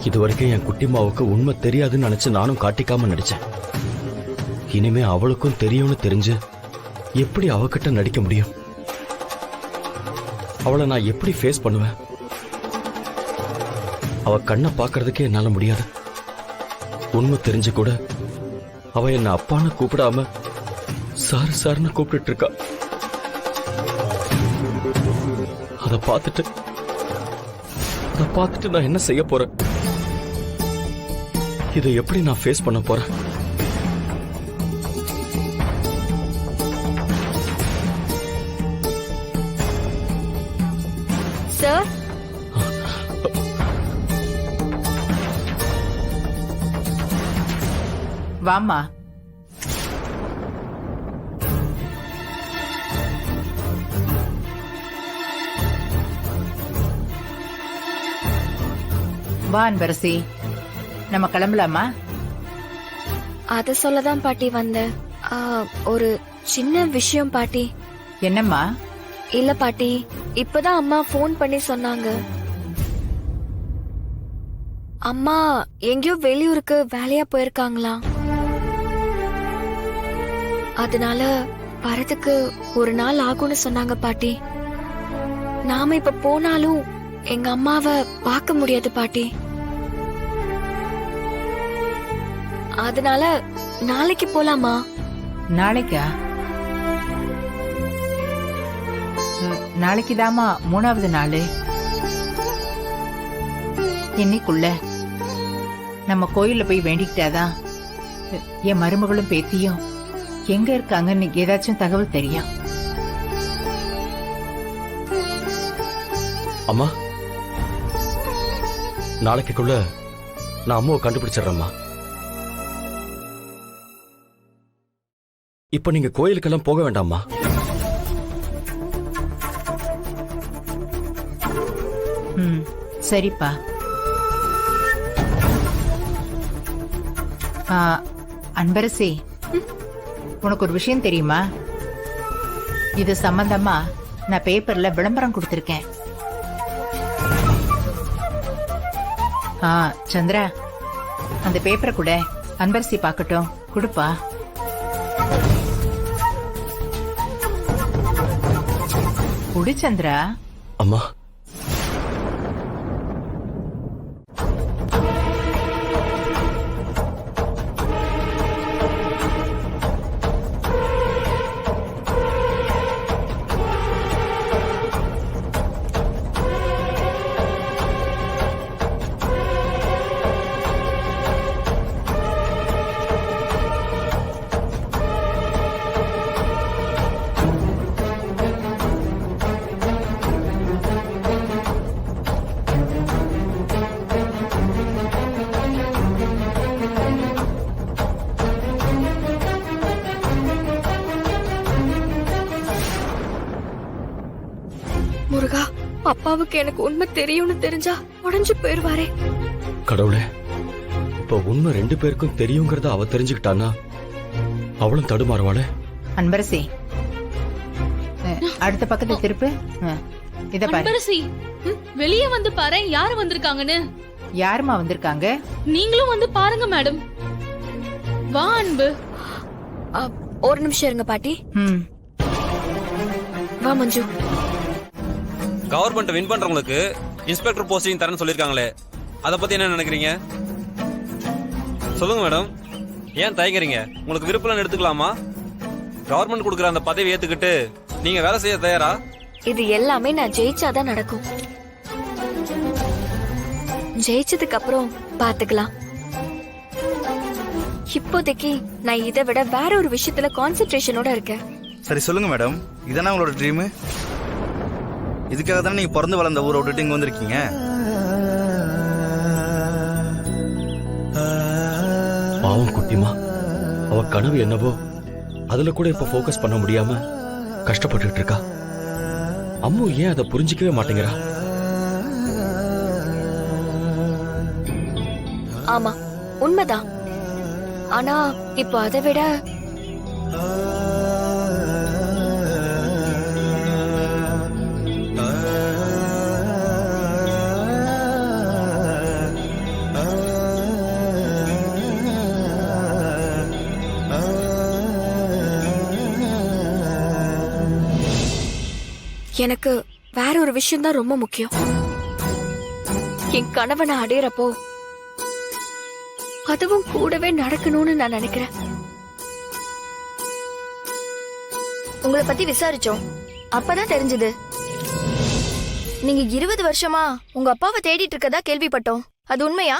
இது வரைக்கும் என் குட்டிமாவுக்கு உண்மை தெரியாதுன்னு நினைச்சு நானும் காட்டிக்காம நடிச்சேன். இனிமே அவளுக்கும் தெரியும்னு தெரிஞ்சு எப்படி அவகிட்ட நடிக்க முடியும்? அவளை நான் எப்படி ஃபேஸ் பண்ணுவேன்? அவ கண்ணை பார்க்கறதுக்கே என்னால முடியாது. உண்மை தெரிஞ்சு கூட அவ என்ன அப்பான்னு கூப்பிடாம சார் சார்னு கூப்பிட்டு இருக்கா. அதை பார்த்துட்டு நான் என்ன செய்ய போறேன்? இதை எப்படி நான் ஃபேஸ் பண்ண போறேன்? சார், வாமா. வா அன்பரசி, நம்ம கிளம்பலாமா? அத சொல்லதான் பாட்டி வந்தேன். ஒரு சின்ன விஷயம் பாட்டி. என்னம்மா? இல்ல பாட்டி, இப்பதான் அம்மா ஃபோன் பண்ணி சொன்னாங்க. அம்மா எங்கேயோ வெளியூருக்கு வேலையா போயிருக்காங்களாம். அதனால வரதுக்கு ஒரு நாள் ஆகும்னு சொன்னாங்க பாட்டி. நாம இப்ப போனாலும் எங்க அம்மாவை பார்க்க முடியாது பாட்டி. அதனால நாளைக்கு போலாமா? நாளைக்கா? நாளைக்கு தாமா 3வது நாள். இன்னைக்குள்ள நம்ம கோயில்ல போய் வேண்டிக்கிட்டாதான் என் மருமகளும் பேத்தியும் எங்க இருக்காங்கன்னு ஏதாச்சும் தகவல் தெரியும். அம்மா, நாளைக்குள்ள நான் அம்மாவை கண்டுபிடிச்சிடுறேம்மா. இப்ப நீங்க கோயிலுக்கெல்லாம் போக வேண்டாம்மா. சரிப்பா. அன்பரசி, உனக்கு ஒரு விஷயம் தெரியுமா? இது சம்பந்தமா நான் பேப்பர்ல விளம்பரம் கொடுத்திருக்கேன். சந்திரா, அந்த பேப்பரை கூட அன்பரசி பாக்கட்டும். கொடுப்பா. குடு சந்திரா. அம்மா, முருகா, அப்பாவுக்கு எனக்கு உண்மை தெரியும்னு தெரிஞ்சா உடஞ்சு போயிருவாரே. கடவுளே, இப்ப உண்மை 2 பேருக்கும் தெரியுங்கிறத அவ தெரிஞ்சுக்கிட்டானா அவளும் தடுமாறுவாளே. அன்பரசி, அடுத்த பக்கத்தை திருப்பு. இத பாரு. அன்பரசி, வெளியே வந்து பாரு யாரு வந்திருக்காங்கன்னு. யாருமா வந்திருக்காங்க? நீங்களும் வந்து பாருங்க மேடம். வா அன்பு. ஒரு நிமிஷம் இருங்க பாட்டி. வா மஞ்சு. கவர்மெண்ட் வின் பண்றவங்களுக்கு இன்ஸ்பெக்டர் போஸ்டிங் தரேன்னு சொல்லிருக்காங்களே, அத பத்தி என்ன நினைக்கிறீங்க? சொல்லுங்க மேடம். ஏன் தயங்குறீங்க? உங்களுக்கு விருப்பம் எடுத்துக்கலாமா? கவர்மெண்ட் கொடுக்குற அந்த பதவி ஏத்துக்கிட்டு நீங்க வேலை செய்ய தயாரா? இது எல்லாமே நான் ஜெயிச்சாதான் நடக்கும். ஜெயிச்சதுக்கு அப்புறம் பாத்துக்கலாம். இப்போதைக்கு நான் இதை விட வேற ஒரு விஷயத்துல கான்சென்ட்ரேஷனோட இருக்கேன். சரி சொல்லுங்க மேடம், இதானே உங்களோட ட்ரீம்? இதுக்காக தானே நீங்க பிறந்து வளர்ந்த ஊரை விட்டுட்டு இங்க வந்திருக்கீங்க? பாவம் குட்டிமா, அவ கனவு என்னவோ அதுல கூட இப்ப போக்கஸ் பண்ண முடியாம கஷ்டப்பட்டு இருக்கா. அம்மு ஏன் அதை புரிஞ்சிக்கவே மாட்டேங்கிறா? ஆமா, உண்மைதான். ஆனா இப்போ அதை விட எனக்கு வேற ஒரு விஷயம் தான் ரொம்ப முக்கியம். என் கணவனை அடையறப்போ அதுவும் கூடவே நடக்கணும்னு நான் நினைக்கிறேன். உங்களை பத்தி விசாரிச்சோம். அப்பதான் தெரிஞ்சது நீங்க 20 வருஷமா உங்க அப்பாவை தேடிட்டு இருக்கதா கேள்விப்பட்டோம். அது உண்மையா?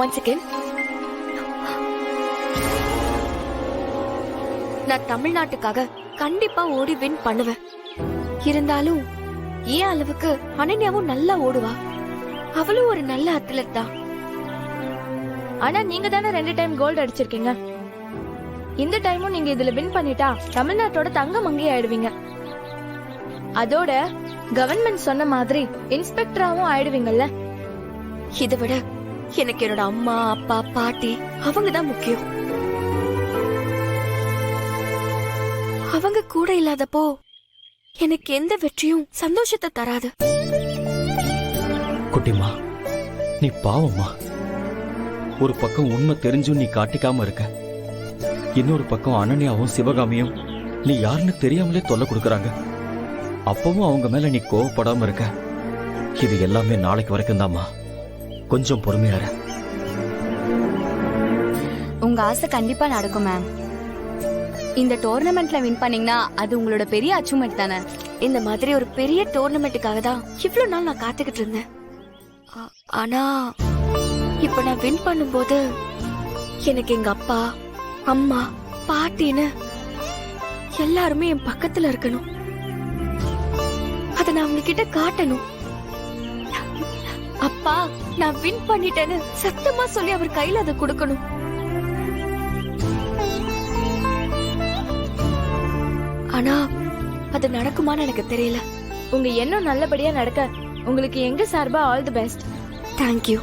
Once again, நான் தமிழ்நாட்டுக்காக கண்டிப்பா ஓடி வின் பண்ணுவேன். இருந்தாலும் ஏன் அளவுக்கு அனன்யாவும் நல்லா ஓடுவா. அவளும் ஒரு நல்ல அத்லட் தான். ஆனா நீங்க தானே 2 டைம் கோல்டு அடிச்சிருக்கீங்க. இந்த டைமும் நீங்க இதுல வின் பண்ணிட்டா தமிழ்நாட்டோட தங்க மங்கை ஆயிடுவீங்க. அதோட கவர்மெண்ட் சொன்ன மாதிரி இன்ஸ்பெக்டராவும் ஆயிடுவீங்கல்ல. இதை விட எனக்கு என்னோட அம்மா அப்பா பாட்டி அவங்க தான் முக்கியம். அவங்க கூட இல்லாதப்போ எனக்கு எந்த வெற்றியும் சந்தோஷத்தை தராது. குட்டிமா, நீ பாவம்மா. ஒரு பக்கம் உண்மை தெரிஞ்சும் நீ காட்டிக்காம இருக்க, இன்னொரு பக்கம் அனன்யாவும் சிவகாமியும் நீ யாருன்னு தெரியாமலே தொல்லை கொடுக்கறாங்க. அப்பவும் அவங்க மேல நீ கோவப்படாம இருக்க. இது எல்லாமே நாளைக்கு வரைக்கும் தாம்மா. கொஞ்சம் பொறுமையா இரு. உங்க ஆசை கண்டிப்பா நடக்கும் மேம். இந்த டோர்னமெண்ட்ல வின் பண்ணீங்கன்னா அது உங்களோட பெரிய அச்சீவ்மெண்ட் தானே. இந்த மாதிரி ஒரு பெரிய டோர்னமெண்ட்டுக்காக தான் இவ்வளவு நாள் நான் காத்துக்கிட்டு இருந்தேன். ஆனா இப்ப நான் வின் பண்ணும்போது எனக்கு எங்க அப்பா அம்மா பாட்டின்னு எல்லாருமே என் பக்கத்துல இருக்கணும். அத நான் அவங்க கிட்ட காட்டணும். அப்பா நான் வின் பண்ணிட்டேன்னு சத்தமா சொல்லி அவர் கையில அதை கொடுக்கணும். ஆனா அது நடக்குமான்னு எனக்கு தெரியல. உங்க எண்ணம் நல்லபடியா நடக்க உங்களுக்கு எங்க சார்பா all the best. Thank you.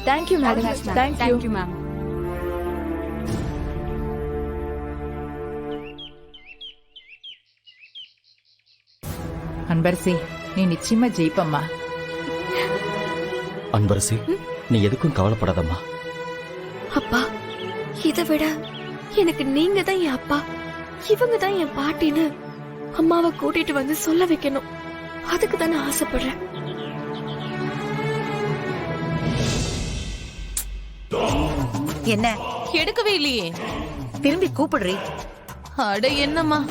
Thank you madam. Thank you ma'am. Anbarasi, நீ நிச்சயமா ஜெயிப்பம்மா. அன்பரசி, நீ எதுக்கும் கவலைப்படாதம்மா. அப்பா, இதை விட எனக்கு நீங்க தான் என் அப்பா, இவங்க தான் என் பாட்டின்னு அம்மாவை கூட்டிட்டு வந்து சொல்ல வைக்கணும். அதுக்கு தான் நான் ஆசைப்படுறேன். என்ன எடுக்கவே இல்லையே. திரும்பி கூப்பிடுறீ. அட என்னம்மா.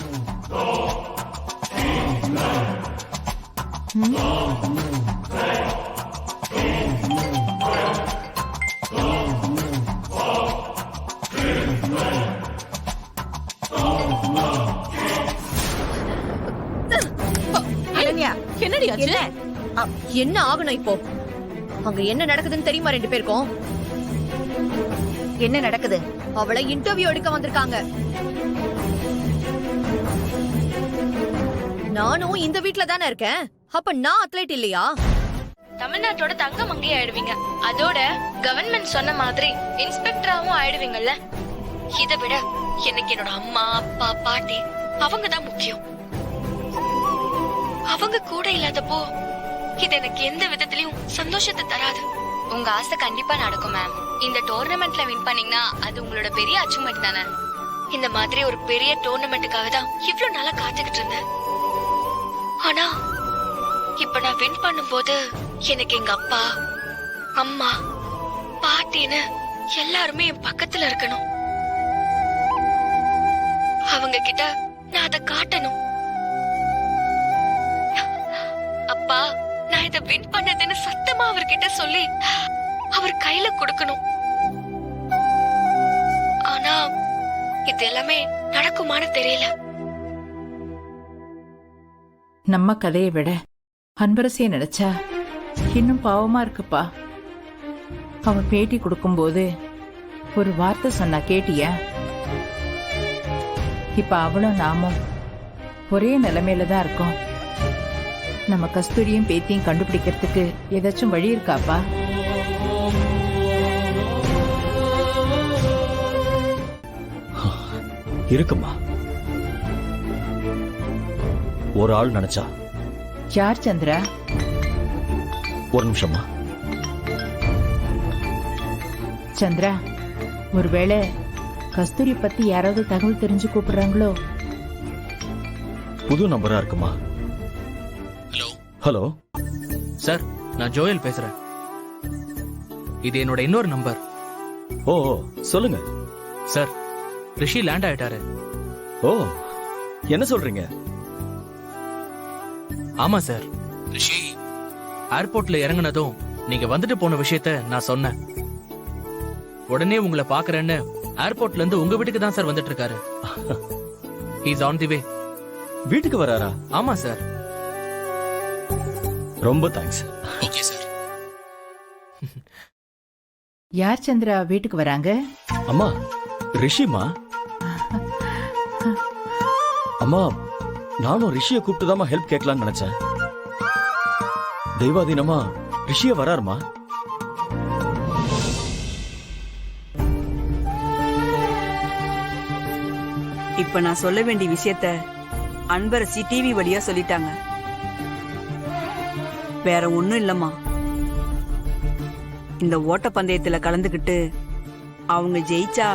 என்னடி ஆச்சு? என்ன ஆகணும் இப்போ? அங்க என்ன நடக்குதுன்னு தெரியுமா 2 பேருக்கும்? என்ன நடக்குது? அவளை இன்டர்வியூ எடுக்க வந்திருக்காங்க. நானும் இந்த வீட்ல தானே இருக்கேன். அப்ப நான் அத்லெட் இல்லையா? தமிழ்நாட்டோட தங்க மங்கை ஆயிடுவீங்க. அதோட கவர்மெண்ட் சொன்ன மாதிரி இன்ஸ்பெக்டராவும் ஆயிடுவீங்கல்ல. இதை விட எனக்கு என்னோட அம்மா அப்பா பாட்டி அவங்க தான் முக்கியம். அவங்க கூட இல்லாதப்போ இது எனக்கு எந்த விதத்திலயும் சந்தோஷத்தை தராது. உங்க ஆசை கண்டிப்பா நடக்கும் மேம். இந்த டோர்னமெண்ட்ல வின் பண்ணீங்கன்னா அது உங்களோட பெரிய அச்சீவ்மெண்ட் தானே. இந்த மாதிரி ஒரு பெரிய டோர்னமெண்ட்டுக்காக தான் இவ்வளவு நாளா காத்துக்கிட்டு இருந்தேன். ஆனா இப்ப நான் வின் பண்ணும்போது எனக்கு எங்க அப்பா அம்மா பாட்டின்னு எல்லாருமே என் பக்கத்துல இருக்கணும். அவங்க கிட்ட நான் அதை காட்டணும். அப்பா, நான் இதை வின் பண்ணதுன்னு சத்தமா அவர்கிட்ட சொல்லி அவர் கையில கொடுக்கணும். ஆனா இது எல்லாமே நடக்குமான்னு தெரியல. நம்ம கதையை விட அன்பரசியை நினைச்சா இன்னும் பாவமா இருக்குப்பா. அவ பேட்டி கொடுக்கும்போது ஒரு வார்த்தை சொன்னா கேட்டியா? இப்ப அவளும் நாமும் ஒரே நிலைமையில தான் இருக்கோம். நம்ம கஸ்தூரியும் பேத்தியும் கண்டுபிடிக்கிறதுக்கு ஏதாச்சும் வழி இருக்காப்பா? இருக்குமா. ஒரு ஆள் நினைச்சா. யார் சந்திரா? ஒரு நிமிஷமா. சந்திரா, ஒருவேளை கஸ்தூரி பத்தி யாராவது தகவல் தெரிஞ்சு கூப்பிடுறாங்களோ? புது நம்பரா இருக்குமா? ஹலோ சார், நான் ஜோயல் பேசுறேன். இது என்னோட இன்னொரு நம்பர். ஓ சொல்லுங்க சார். ரிஷி லேண்ட் ஆயிட்டாரு. ஓ, என்ன சொல்றீங்க? ஆமா சார். ரிஷி ஏர்போர்ட்ல இறங்குனதும் நீங்க வந்துட்டு போன விஷயத்த நான் சொன்னேன். உடனே உங்களை பாக்குறேன்னு ஏர்போர்ட்ல இருந்து உங்க வீட்டுக்கு தான் சார் வந்துட்டு இருக்காரு. ஹீஸ் ஆன் தி வே. வீட்டுக்கு வராரா? ஆமா சார். ரொம்ப தேங்க்ஸ். Okay sir. யார் சந்திரா வீட்டுக்கு வராங்க? அம்மா ரிஷிமா. அம்மா நானும் ரிஷியை கூப்பிட்டுதாம்மா ஹெல்ப் கேட்கலான்னு நினைச்சேன். தெய்வாதீனமா ரிஷிய வராருமா. இப்ப நான் சொல்ல வேண்டிய விஷயத்த அன்பரசி டிவி வழியா சொல்லிட்டாங்க. வேற ஒண்ணும் இல்லம்மா, இந்த ஓட்டப்பந்தயத்துல கலந்துகிட்டு அவங்க ஜெயிச்சா